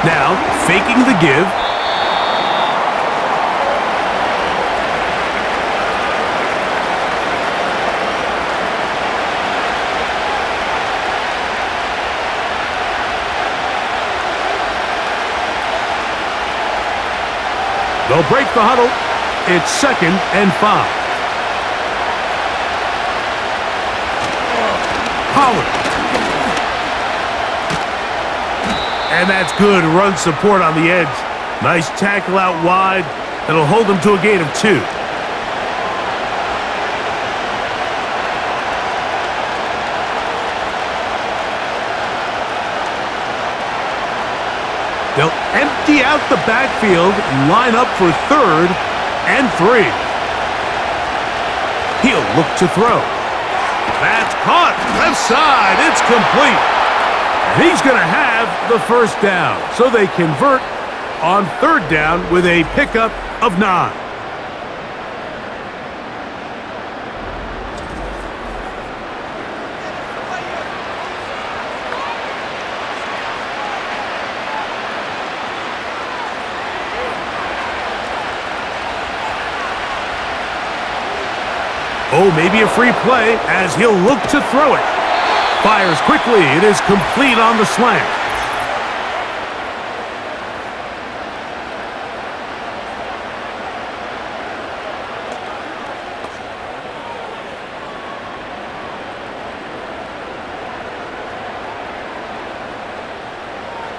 Now, faking the give. They'll break the huddle. It's 2nd and 5. Pollard. And that's good run support on the edge. Nice tackle out wide. That'll hold them to a gain of 2. They'll empty out the backfield, line up for 3rd and 3. He'll look to throw. That's caught. Left side. It's complete. And he's going to have the first down. So they convert on 3rd down with a pickup of 9. Oh, maybe a free play as he'll look to throw it. Fires quickly. It is complete on the slant.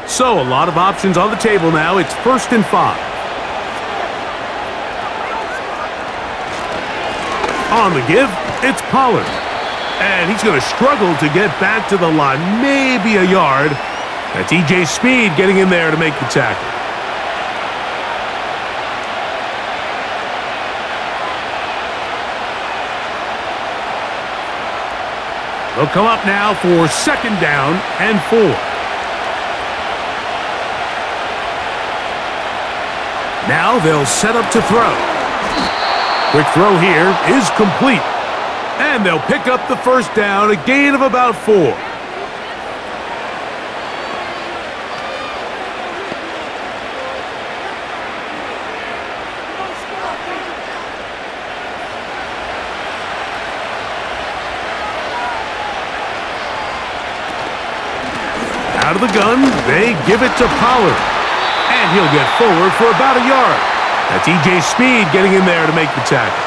So, a lot of options on the table now. It's 1st and 5. On the give, it's Pollard. And he's going to struggle to get back to the line, maybe a yard. That's E.J. Speed getting in there to make the tackle. They'll come up now for 2nd down and 4. Now they'll set up to throw. Quick throw here is complete. And they'll pick up the first down, a gain of about 4. Out of the gun, they give it to Pollard. And he'll get forward for about a yard. That's E.J. Speed getting in there to make the tackle.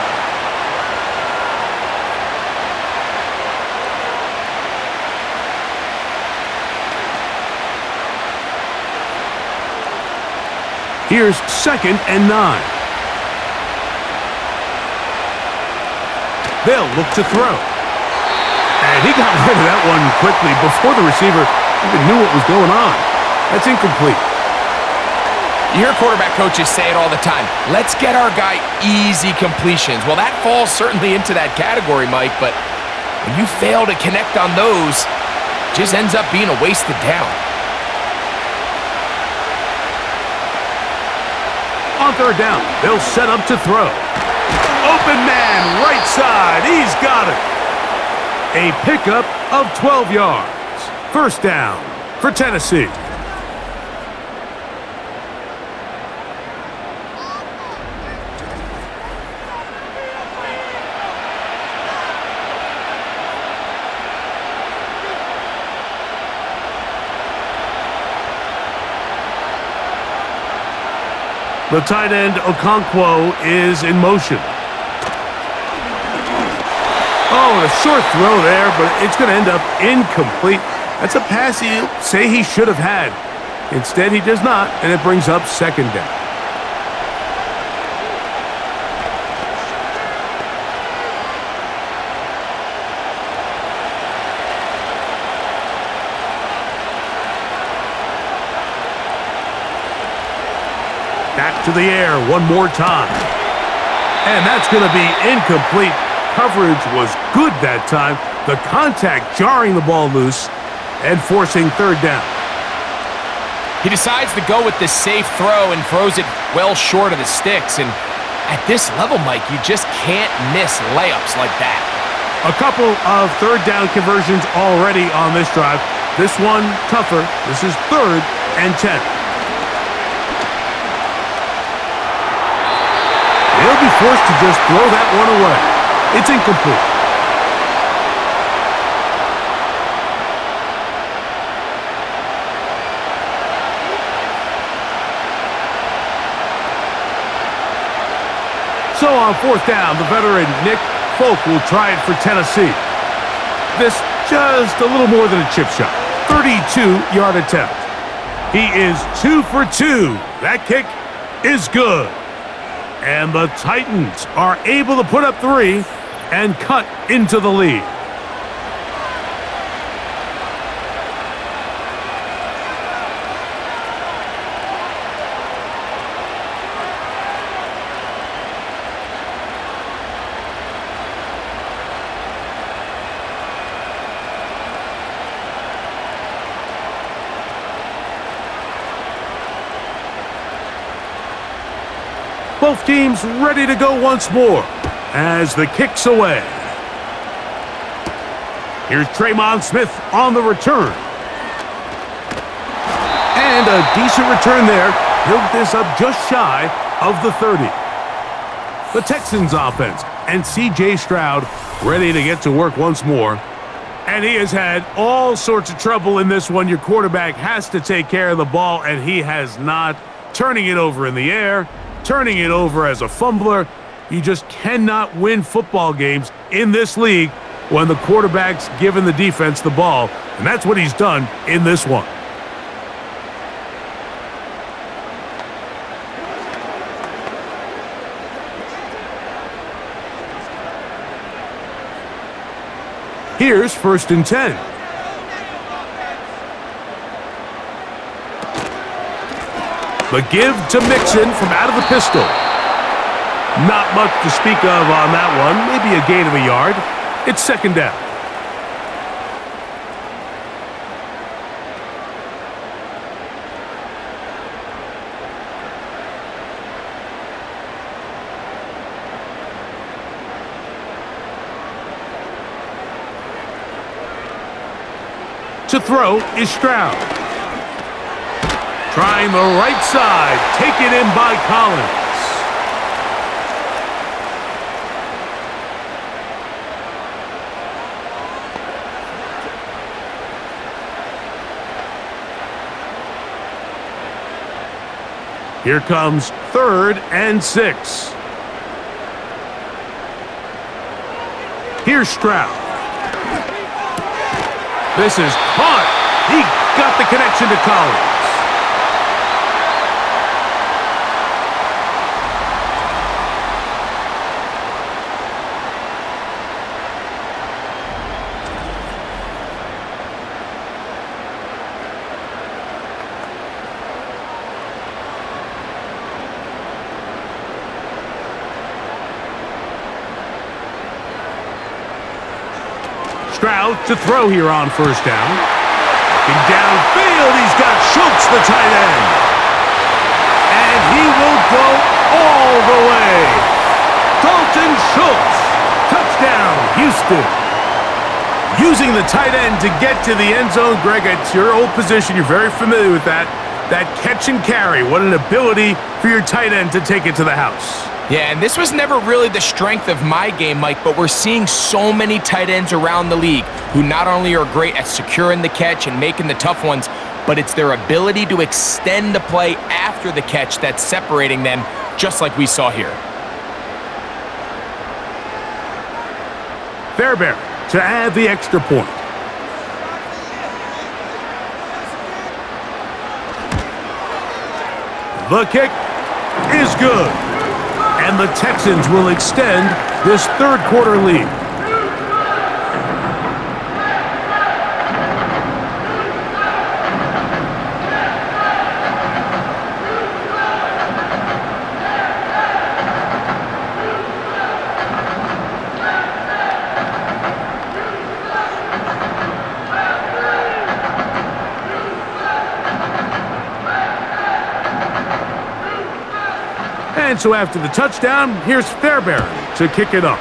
Here's 2nd and 9. They'll look to throw. And he got rid of that one quickly before the receiver even knew what was going on. That's incomplete.
You hear quarterback coaches say it all the time. Let's get our guy easy completions. Well, that falls certainly into that category, Mike, but when you fail to connect on those, it just ends up being a wasted down.
On 3rd down, they'll set up to throw. Open man, right side. He's got it. A pickup of 12 yards. 1st down for Tennessee. The tight end, Okonkwo, is in motion. Oh, a short throw there, but it's going to end up incomplete. That's a pass he'll say he should have had. Instead, he does not, and it brings up 2nd down. Back to the air one more time. And that's going to be incomplete. Coverage was good that time. The contact jarring the ball loose and forcing 3rd down.
He decides to go with the safe throw and throws it well short of the sticks. And at this level, Mike, you just can't miss layups like that.
A couple of 3rd down conversions already on this drive. This one tougher. This is 3rd and 10. forced to just throw that one away. It's incomplete. So on fourth down, the veteran Nick Folk will try it for Tennessee. This just a little more than a chip shot. 32-yard attempt. He is 2 for 2. That kick is good. And the Titans are able to put up 3 and cut into the lead. Both teams ready to go once more as the kick's away. Here's Tremon Smith on the return. And a decent return there. Built this up just shy of the 30. The Texans offense and C.J. Stroud ready to get to work once more. And he has had all sorts of trouble in this one. Your quarterback has to take care of the ball, and he has not. Turning it over in the air, turning it over as a fumbler. You just cannot win football games in this league when the quarterback's giving the defense the ball, and that's what he's done in this one. Here's 1st and 10. The give to Mixon from out of the pistol. Not much to speak of on that one. Maybe a gain of a yard. It's 2nd down. To throw is Stroud. Trying the right side, taken in by Collins. Here comes 3rd and 6. Here's Stroud. This is caught. He got the connection to Collins. Stroud to throw here on 1st down. Looking downfield, he's got Schultz, the tight end. And he will go all the way. Dalton Schultz, touchdown, Houston. Using the tight end to get to the end zone. Greg, it's your old position. You're very familiar with that. That catch and carry. What an ability for your tight end to take it to the house.
Yeah, and this was never really the strength of my game, Mike, but we're seeing so many tight ends around the league who not only are great at securing the catch and making the tough ones, but it's their ability to extend the play after the catch that's separating them, just like we saw here.
Fairbairn to add the extra point. The kick is good. And the Texans will extend this 3rd quarter lead. And so after the touchdown, here's Fairbairn to kick it off.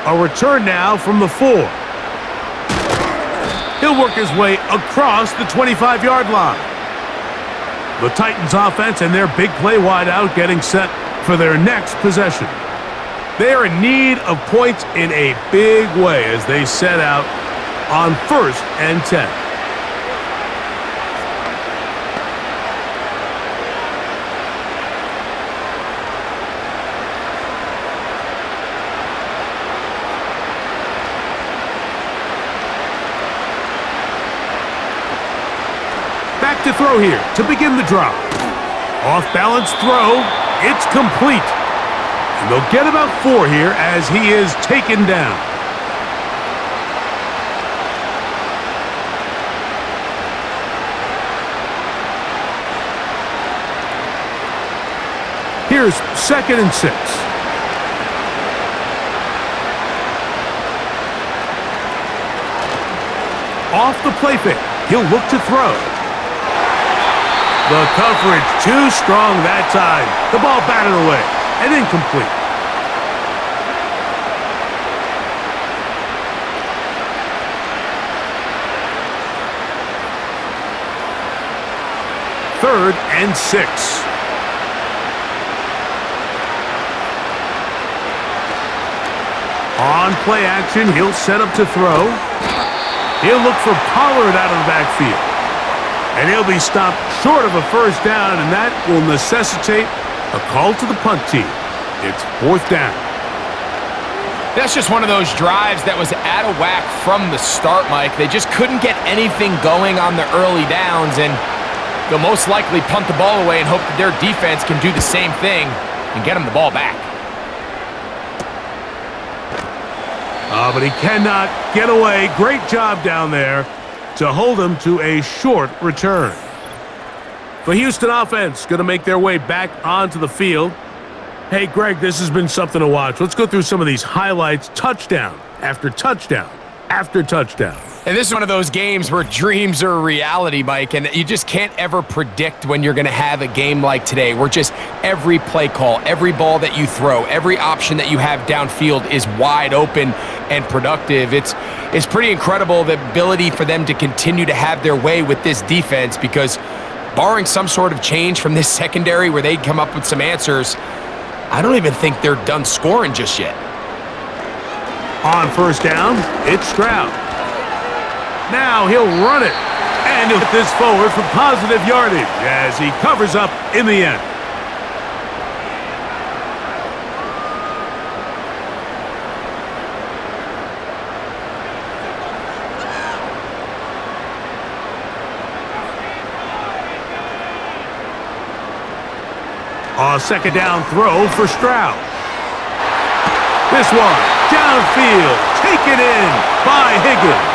A return now from the 4. He'll work his way across the 25-yard line. The Titans offense and their big play wideout getting set for their next possession. They are in need of points in a big way as they set out on 1st and 10. Back to throw here to begin the drop. Off-balance throw. It's complete. And they'll get about 4 here as he is taken down. Here's 2nd and 6. Off the play fake. He'll look to throw. The coverage too strong that time. The ball batted away and incomplete. Third and 6. On play action, he'll set up to throw. He'll look for Pollard out of the backfield. And he'll be stopped short of a first down, and that will necessitate a call to the punt team. It's 4th down.
That's just one of those drives that was out of whack from the start, Mike. They just couldn't get anything going on the early downs, and they'll most likely punt the ball away and hope that their defense can do the same thing and get them the ball back.
But he cannot get away. Great job down there to hold him to a short return. The Houston offense going to make their way back onto the field. Hey, Greg, this has been something to watch. Let's go through some of these highlights. Touchdown after touchdown after touchdown.
And this is one of those games where dreams are a reality, Mike, and you just can't ever predict when you're going to have a game like today, where just every play call, every ball that you throw, every option that you have downfield is wide open and productive. It's pretty incredible, the ability for them to continue to have their way with this defense, because barring some sort of change from this secondary where they come up with some answers, I don't even think they're done scoring just yet.
On 1st down, it's Stroud. Now he'll run it, and he'll hit this forward for positive yardage as he covers up in the end. A 2nd down throw for Stroud. This one, downfield, taken in by Higgins.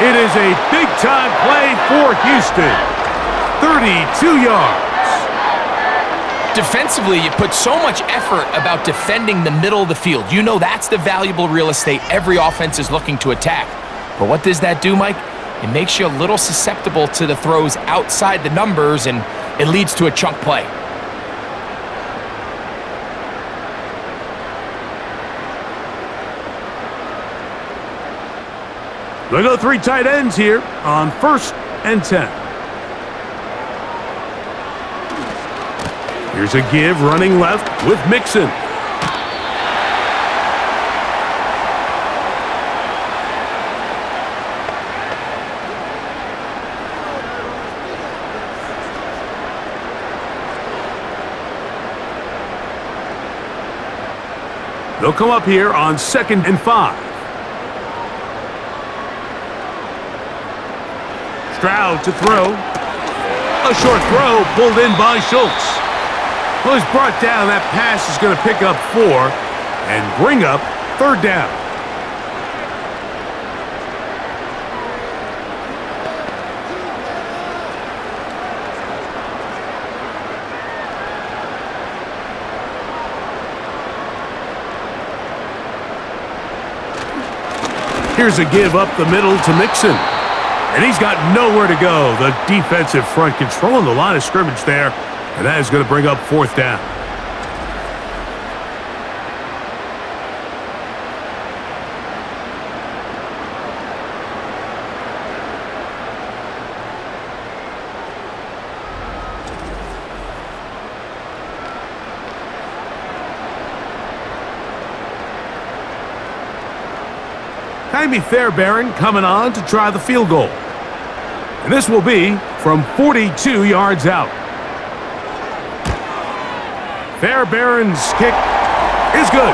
It is a big-time play for Houston. 32 yards.
Defensively, you put so much effort about defending the middle of the field. You know that's the valuable real estate every offense is looking to attack. But what does that do, Mike? It makes you a little susceptible to the throws outside the numbers, and it leads to a chunk play.
They'll go 3 tight ends here on 1st and 10. Here's a give running left with Mixon. They'll come up here on 2nd and 5. Stroud to throw. A short throw pulled in by Schultz. Well, he's brought down. That pass is going to pick up 4 and bring up 3rd down. Here's a give up the middle to Mixon. And he's got nowhere to go. The defensive front controlling the line of scrimmage there. And that is going to bring up 4th down. Jaime Fairbairn coming on to try the field goal. And this will be from 42 yards out. Fairbairn's kick is good.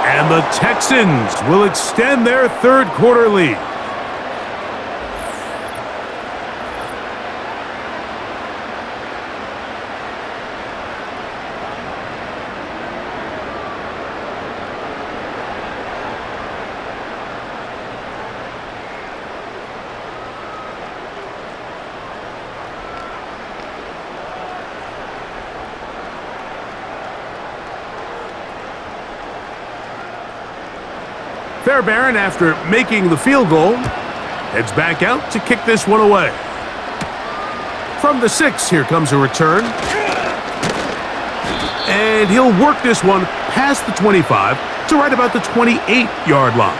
And the Texans will extend their third quarter lead. Fairbairn, after making the field goal, heads back out to kick this one away. From the 6, here comes a return. And he'll work this one past the 25 to right about the 28-yard line.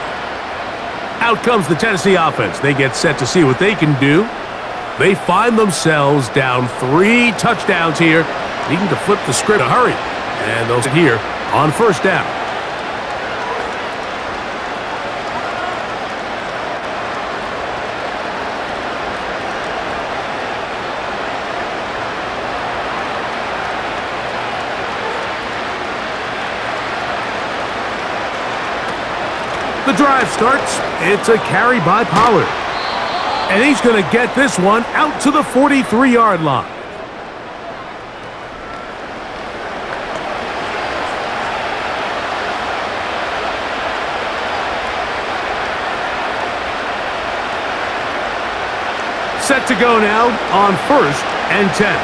Out comes the Tennessee offense. They get set to see what they can do. They find themselves down 3 touchdowns here, needing to flip the script in a hurry. And they'll sit here on first down. The drive starts. It's a carry by Pollard. And he's going to get this one out to the 43-yard line. Set to go now on 1st and 10.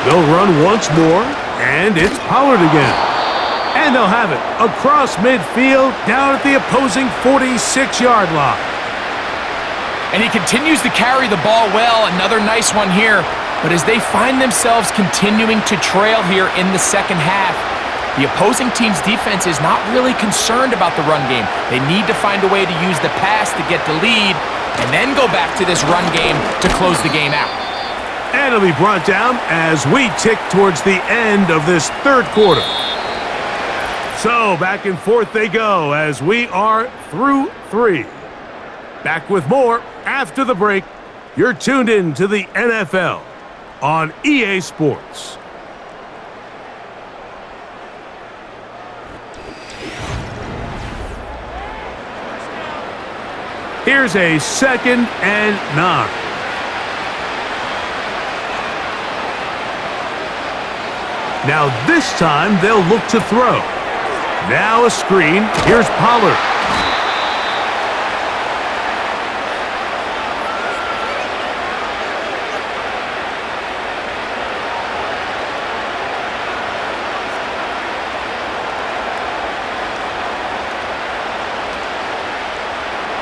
They'll run once more. And it's Pollard again. And they'll have it across midfield down at the opposing 46-yard line.
And he continues to carry the ball well. Another nice one here. But as they find themselves continuing to trail here in the second half, the opposing team's defense is not really concerned about the run game. They need to find a way to use the pass to get the lead and then go back to this run game to close the game out.
And it'll be brought down as we tick towards the end of this third quarter. So back and forth they go as we are through 3. Back with more after the break. You're tuned in to the NFL on EA Sports. Here's a 2nd and 9. Now this time they'll look to throw. Now a screen. Here's Pollard.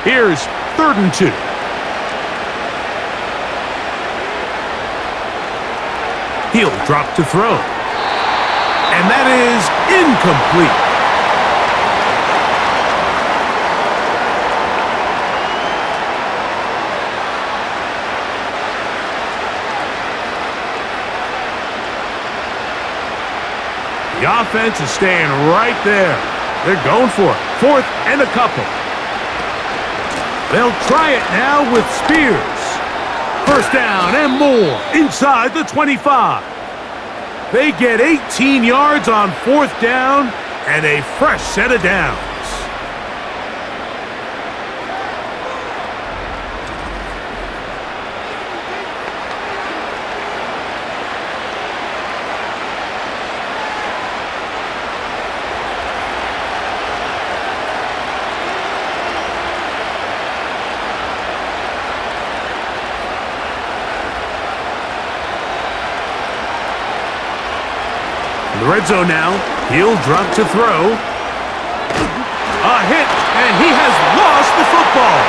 Here's 3rd and 2. He'll drop to throw. And that is incomplete. The offense is staying right there. They're going for it. 4th and a couple. They'll try it now with Spears. First down and more inside the 25. They get 18 yards on 4th down and a fresh set of downs. In the red zone now, he'll drop to throw. A hit, and he has lost the football.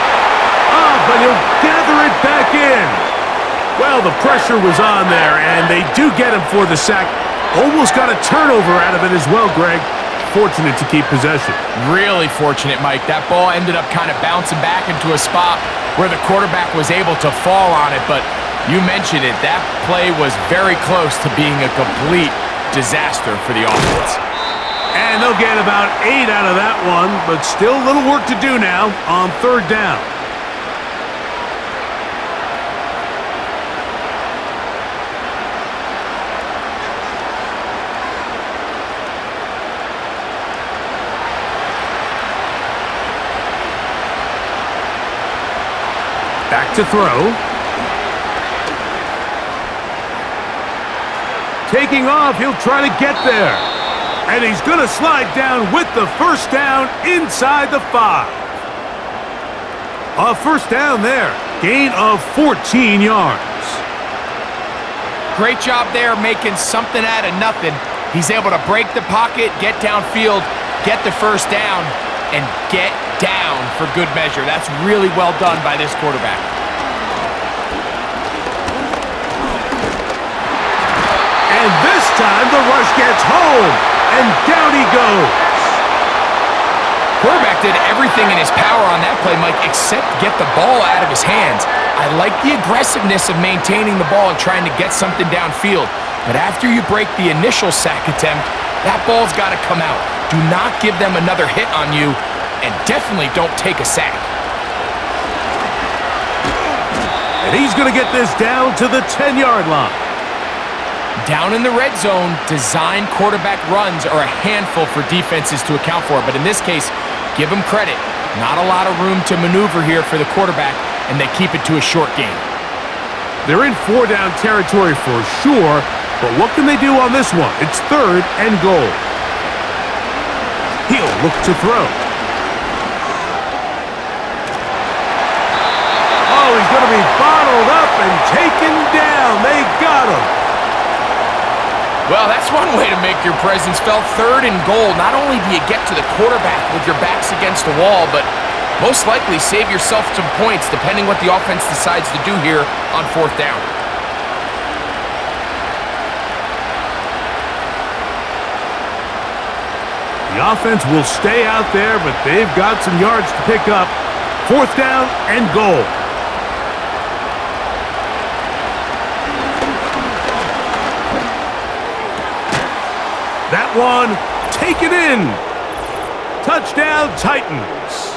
But he'll gather it back in. Well, the pressure was on there, and they do get him for the sack. Almost got a turnover out of it as well, Greg. Fortunate to keep possession.
Really fortunate, Mike. That ball ended up kind of bouncing back into a spot where the quarterback was able to fall on it, but you mentioned it. That play was very close to being a complete disaster for the offense.
And they'll get about 8 out of that one, but still a little work to do now on third down. Back to throw. Taking off, he'll try to get there. And he's going to slide down with the first down inside the 5. A first down there. Gain of 14 yards.
Great job there making something out of nothing. He's able to break the pocket, get downfield, get the first down, and get down for good measure. That's really well done by this quarterback.
And this time the rush gets home, and down he goes.
Quarterback did everything in his power on that play, Mike, except get the ball out of his hands. I like the aggressiveness of maintaining the ball and trying to get something downfield. But after you break the initial sack attempt, that ball's got to come out. Do not give them another hit on you, and definitely don't take a sack.
And he's going to get this down to the 10-yard line.
Down in the red zone, design quarterback runs are a handful for defenses to account for. But in this case, give them credit. Not a lot of room to maneuver here for the quarterback, and they keep it to a short game.
They're in 4-down territory for sure, but what can they do on this one? It's 3rd and goal. He'll look to throw. Oh, he's going to be bottled up and taken down. They got him.
Well, that's one way to make your presence felt. 3rd and goal. Not only do you get to the quarterback with your backs against the wall, but most likely save yourself some points depending what the offense decides to do here on 4th down.
The offense will stay out there, but they've got some yards to pick up. 4th down and goal. That one taken in. Touchdown, Titans.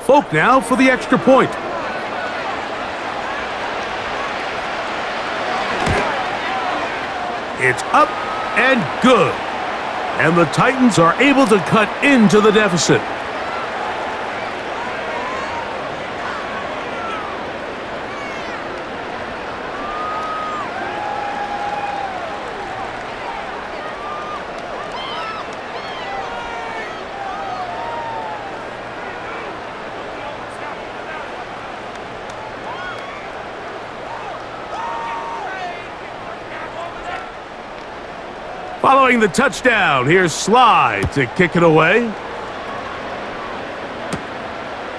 Folk now for the extra point. It's up and good. And the Titans are able to cut into the deficit. Following the touchdown, here's Slide to kick it away.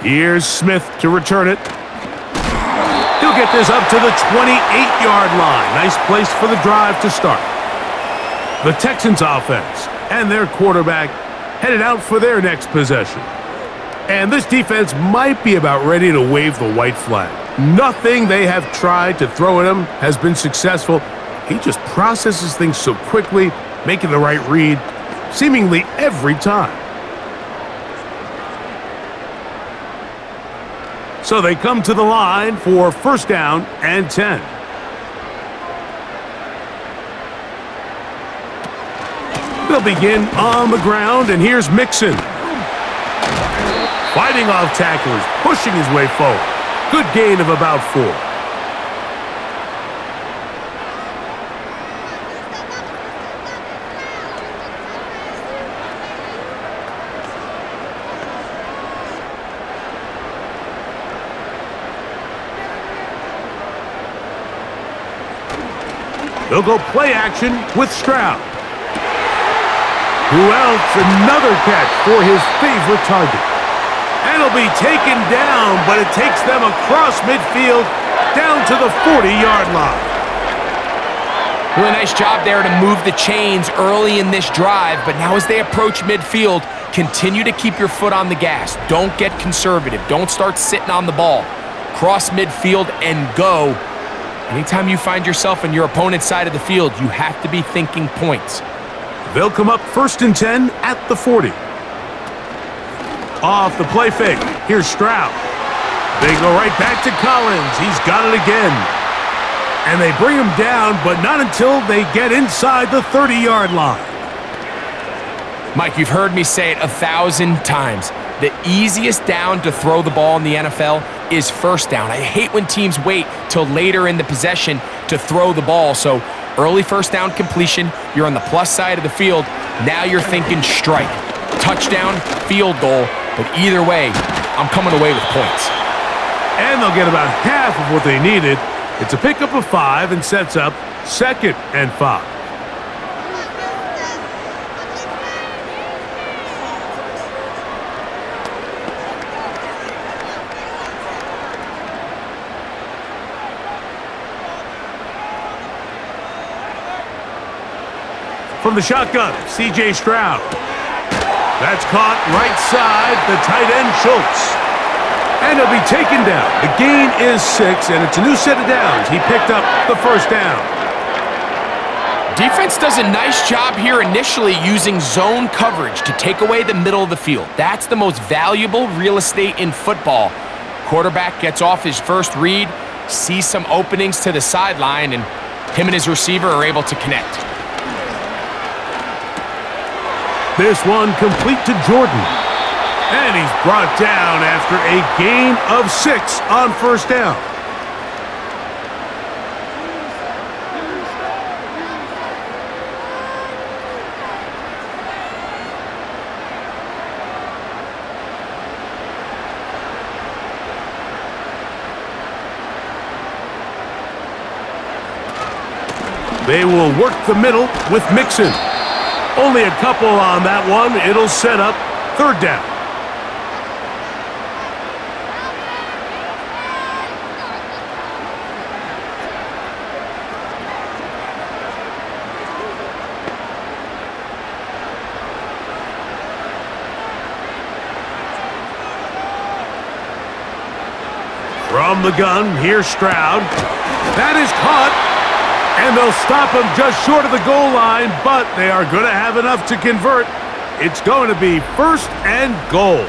Here's Smith to return it. He'll get this up to the 28-yard line. Nice place for the drive to start. The Texans offense and their quarterback headed out for their next possession. And this defense might be about ready to wave the white flag. Nothing they have tried to throw at him has been successful. He just processes things so quickly, making the right read seemingly every time. So they come to the line for 1st down and 10. They'll begin on the ground, and here's Mixon. Fighting off tacklers, pushing his way forward. Good gain of about 4. They'll go play action with Stroud. Who else? Another catch for his favorite target. It'll be taken down, but it takes them across midfield down to the 40-yard line.
Really nice job there to move the chains early in this drive, but now as they approach midfield, continue to keep your foot on the gas. Don't get conservative. Don't start sitting on the ball. Cross midfield and go. Anytime you find yourself on your opponent's side of the field, you have to be thinking points.
They'll come up 1st and 10 at the 40. Off the play fake. Here's Stroud. They go right back to Collins. He's got it again. And they bring him down, but not until they get inside the 30-yard line.
Mike, you've heard me say it 1,000 times. The easiest down to throw the ball in the NFL is first down. I hate when teams wait till later in the possession to throw the ball. So early first down completion, you're on the plus side of the field. Now you're thinking strike, touchdown, field goal. But either way, I'm coming away with points.
And they'll get about half of what they needed. It's a pickup of 5 and sets up 2nd and 5. From the shotgun, C.J. Stroud. That's caught right side, the tight end Schultz. And he'll be taken down. The gain is 6, and it's a new set of downs. He picked up the first down.
Defense does a nice job here initially using zone coverage to take away the middle of the field. That's the most valuable real estate in football. Quarterback gets off his first read, sees some openings to the sideline, and him and his receiver are able to connect.
This one complete to Jordan. And he's brought down after a gain of 6 on first down. They will work the middle with Mixon. Only a couple on that one. It'll set up 3rd down. From the gun, here's Stroud. That is caught, and they'll stop him just short of the goal line, but they are going to have enough to convert. It's going to be 1st and goal.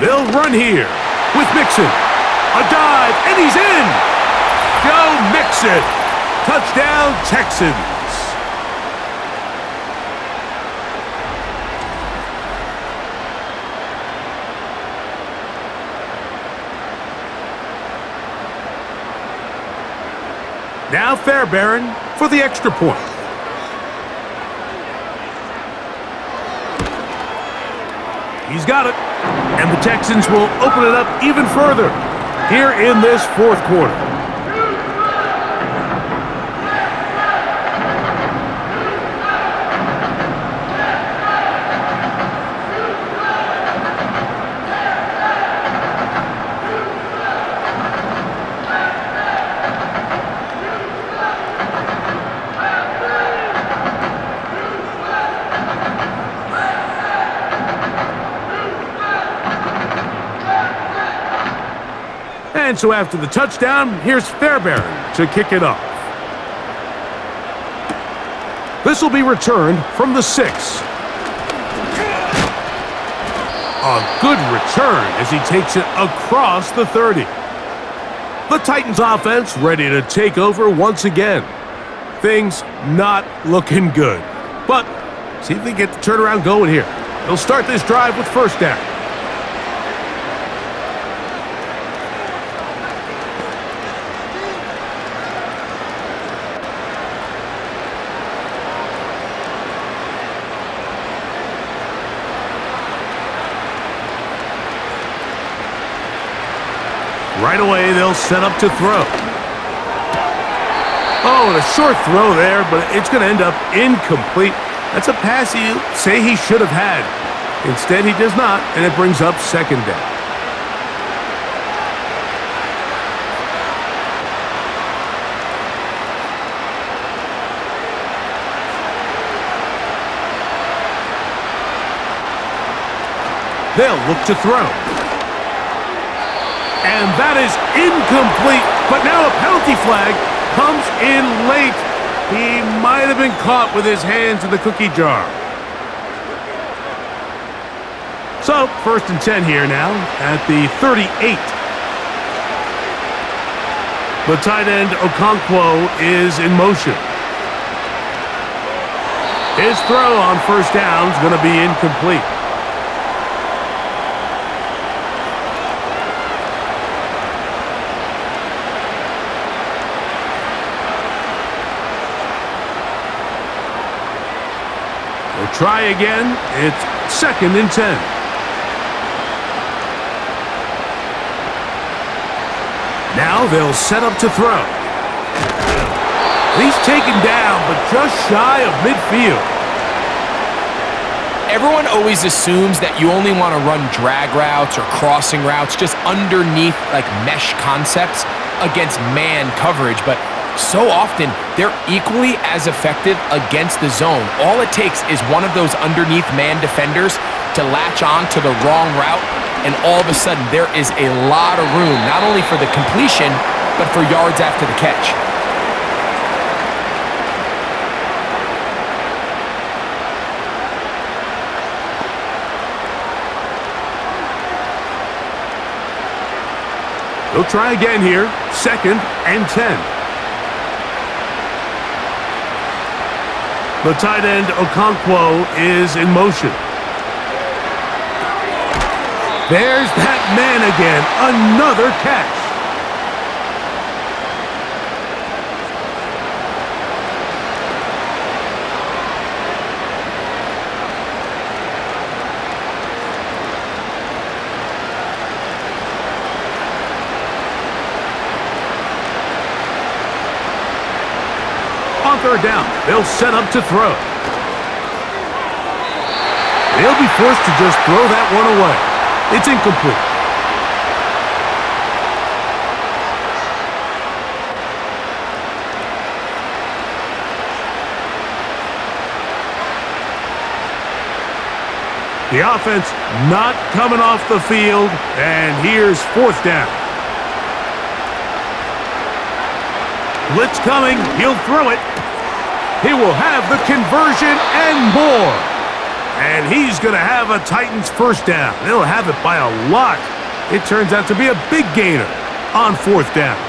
They'll run here with Mixon. A dive, and he's in! Go Mixon! Touchdown, Texans! Now Fairbairn for the extra point. He's got it. And the Texans will open it up even further here in this 4th quarter. And so after the touchdown, here's Fairbairn to kick it off. This will be returned from the 6. A good return as he takes it across the 30. The Titans offense ready to take over once again. Things not looking good. But see if they get the turnaround going here. They'll start this drive with first down. Right away, they'll set up to throw. Oh, and a short throw there, but it's going to end up incomplete. That's a pass you say he should have had. Instead, he does not, and it brings up second down. They'll look to throw. And that is incomplete, but now a penalty flag comes in late. He might have been caught with his hands in the cookie jar. So, 1st and 10 here now at the 38. The tight end, Okonkwo, is in motion. His throw on 1st down is going to be incomplete. They'll try again. It's 2nd and 10. Now they'll set up to throw. He's taken down, but just shy of midfield.
Everyone always assumes that you only want to run drag routes or crossing routes just underneath like mesh concepts against man coverage, but so often they're equally as effective against the zone. All it takes is one of those underneath man defenders to latch on to the wrong route, and all of a sudden there is a lot of room, not only for the completion, but for yards after the catch.
They'll try again here, 2nd and 10. The tight end, Okonkwo, is in motion. There's that man again, another catch. On 3rd down, they'll set up to throw. They'll be forced to just throw that one away. It's incomplete. The offense not coming off the field, and here's 4th down. Blitz coming, he'll throw it. He will have the conversion and more. And he's going to have a Titans 1st down. They'll have it by a lot. It turns out to be a big gainer on 4th down.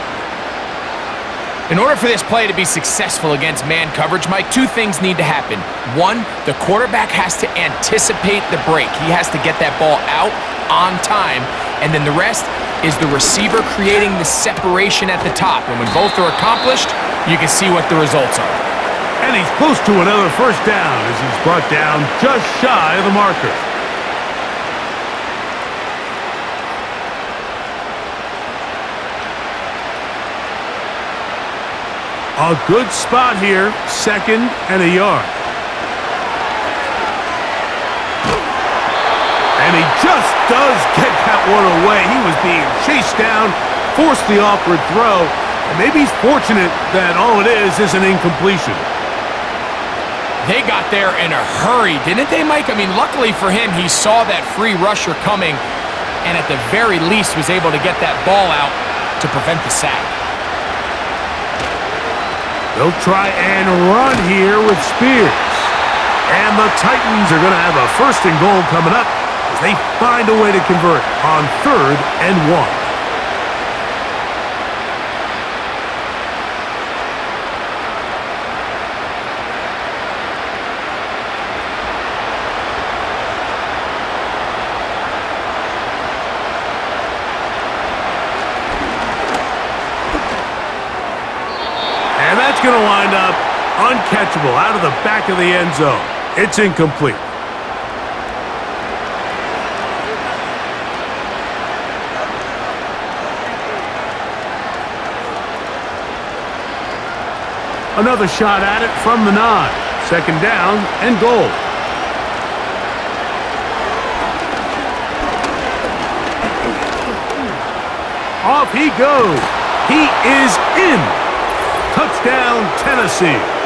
In order for this play to be successful against man coverage, Mike, 2 things need to happen. 1, the quarterback has to anticipate the break. He has to get that ball out on time. And then the rest is the receiver creating the separation at the top. And when both are accomplished, you can see what the results are.
And he's close to another 1st down as he's brought down just shy of the marker. A good spot here, 2nd and a yard. And he just does get that one away. He was being chased down, forced the awkward throw, and maybe he's fortunate that all it is an incompletion.
They got there in a hurry, didn't they, Mike? I mean, luckily for him, he saw that free rusher coming and at the very least was able to get that ball out to prevent the sack.
They'll try and run here with Spears. And the Titans are going to have a 1st and goal coming up as they find a way to convert on 3rd and 1. Going to wind up uncatchable out of the back of the end zone. It's incomplete. Another shot at it from the 9. Second down and goal. Off he goes. He is in. Touchdown, Tennessee.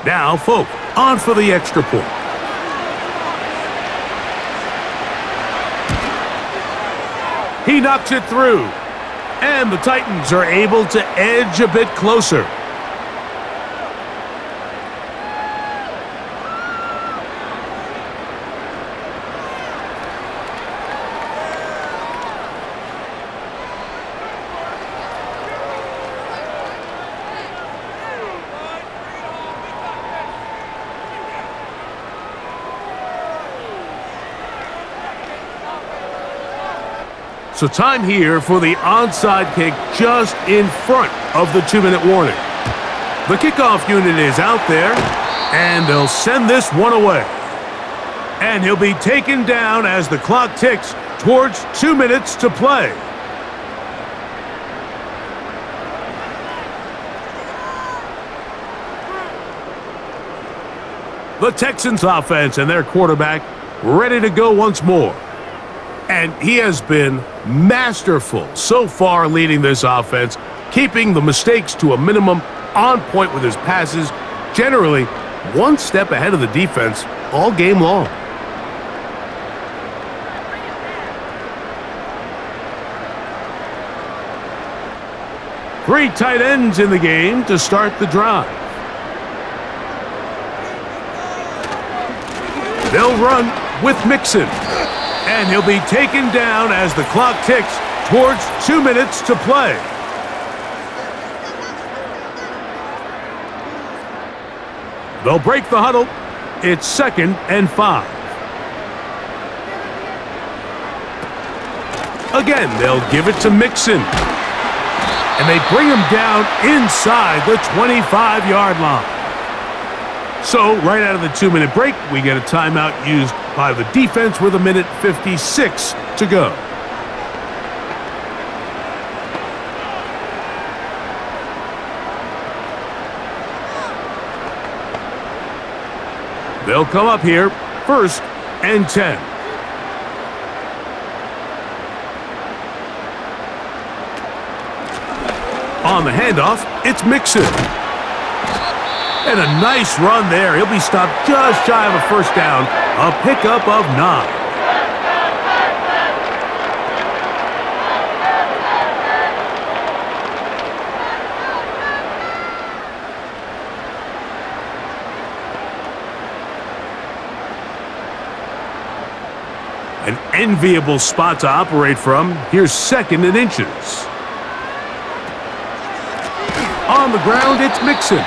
Now, Folk, on for the extra point. He knocks it through. And the Titans are able to edge a bit closer. So time here for the onside kick just in front of the 2-minute warning. The kickoff unit is out there, and they'll send this one away. And he'll be taken down as the clock ticks towards 2 minutes to play. The Texans offense and their quarterback ready to go once more. And he has been masterful so far leading this offense, keeping the mistakes to a minimum, on point with his passes, generally one step ahead of the defense all game long. Three tight ends in the game to start the drive. They'll run with Mixon. And he'll be taken down as the clock ticks towards 2 minutes to play. They'll break the huddle. It's 2nd and 5. Again, they'll give it to Mixon. And they bring him down inside the 25-yard line. So, right out of the 2-minute break, we get a timeout used by the defense with 1:56 to go. They'll come up here, 1st and 10. On the handoff, it's Mixon. And a nice run there. He'll be stopped just shy of a first down. A pickup of 9. An enviable spot to operate from. Here's 2nd and inches. On the ground, it's Mixon.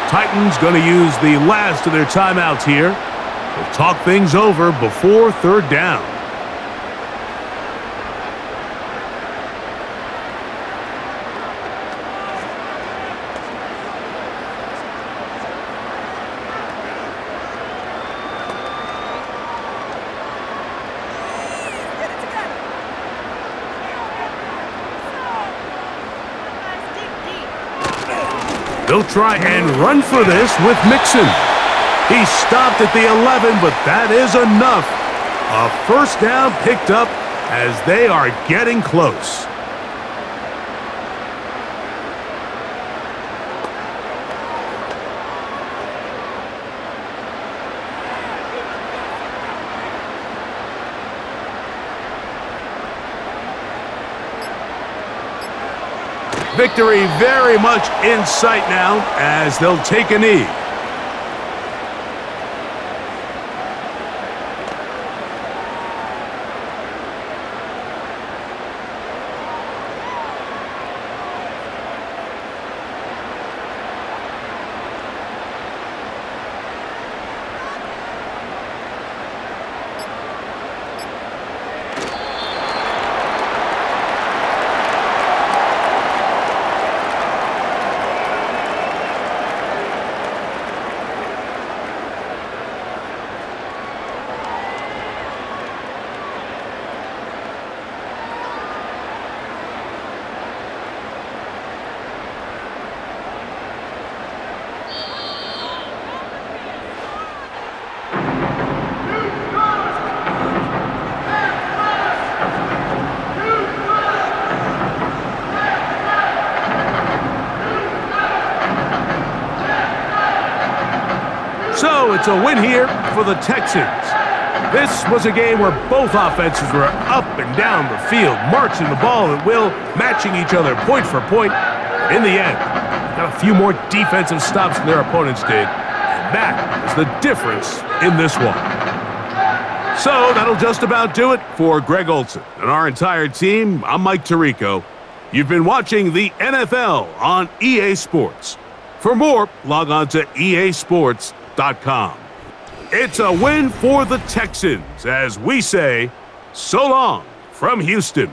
Titans going to use the last of their timeouts here. They'll talk things over before 3rd down. They'll try and run for this with Mixon. He stopped at the 11, but that is enough. A first down picked up as they are getting close. Victory very much in sight now as they'll take a knee. So it's a win here for the Texans. This was a game where both offenses were up and down the field, marching the ball at will, matching each other point for point. In the end, got a few more defensive stops than their opponents did, and that is the difference in this one. So that'll just about do it for Greg Olson and our entire team. I'm Mike Tirico. You've been watching the NFL on EA Sports. For more, log on to easports.com. It's a win for the Texans as we say, so long from Houston.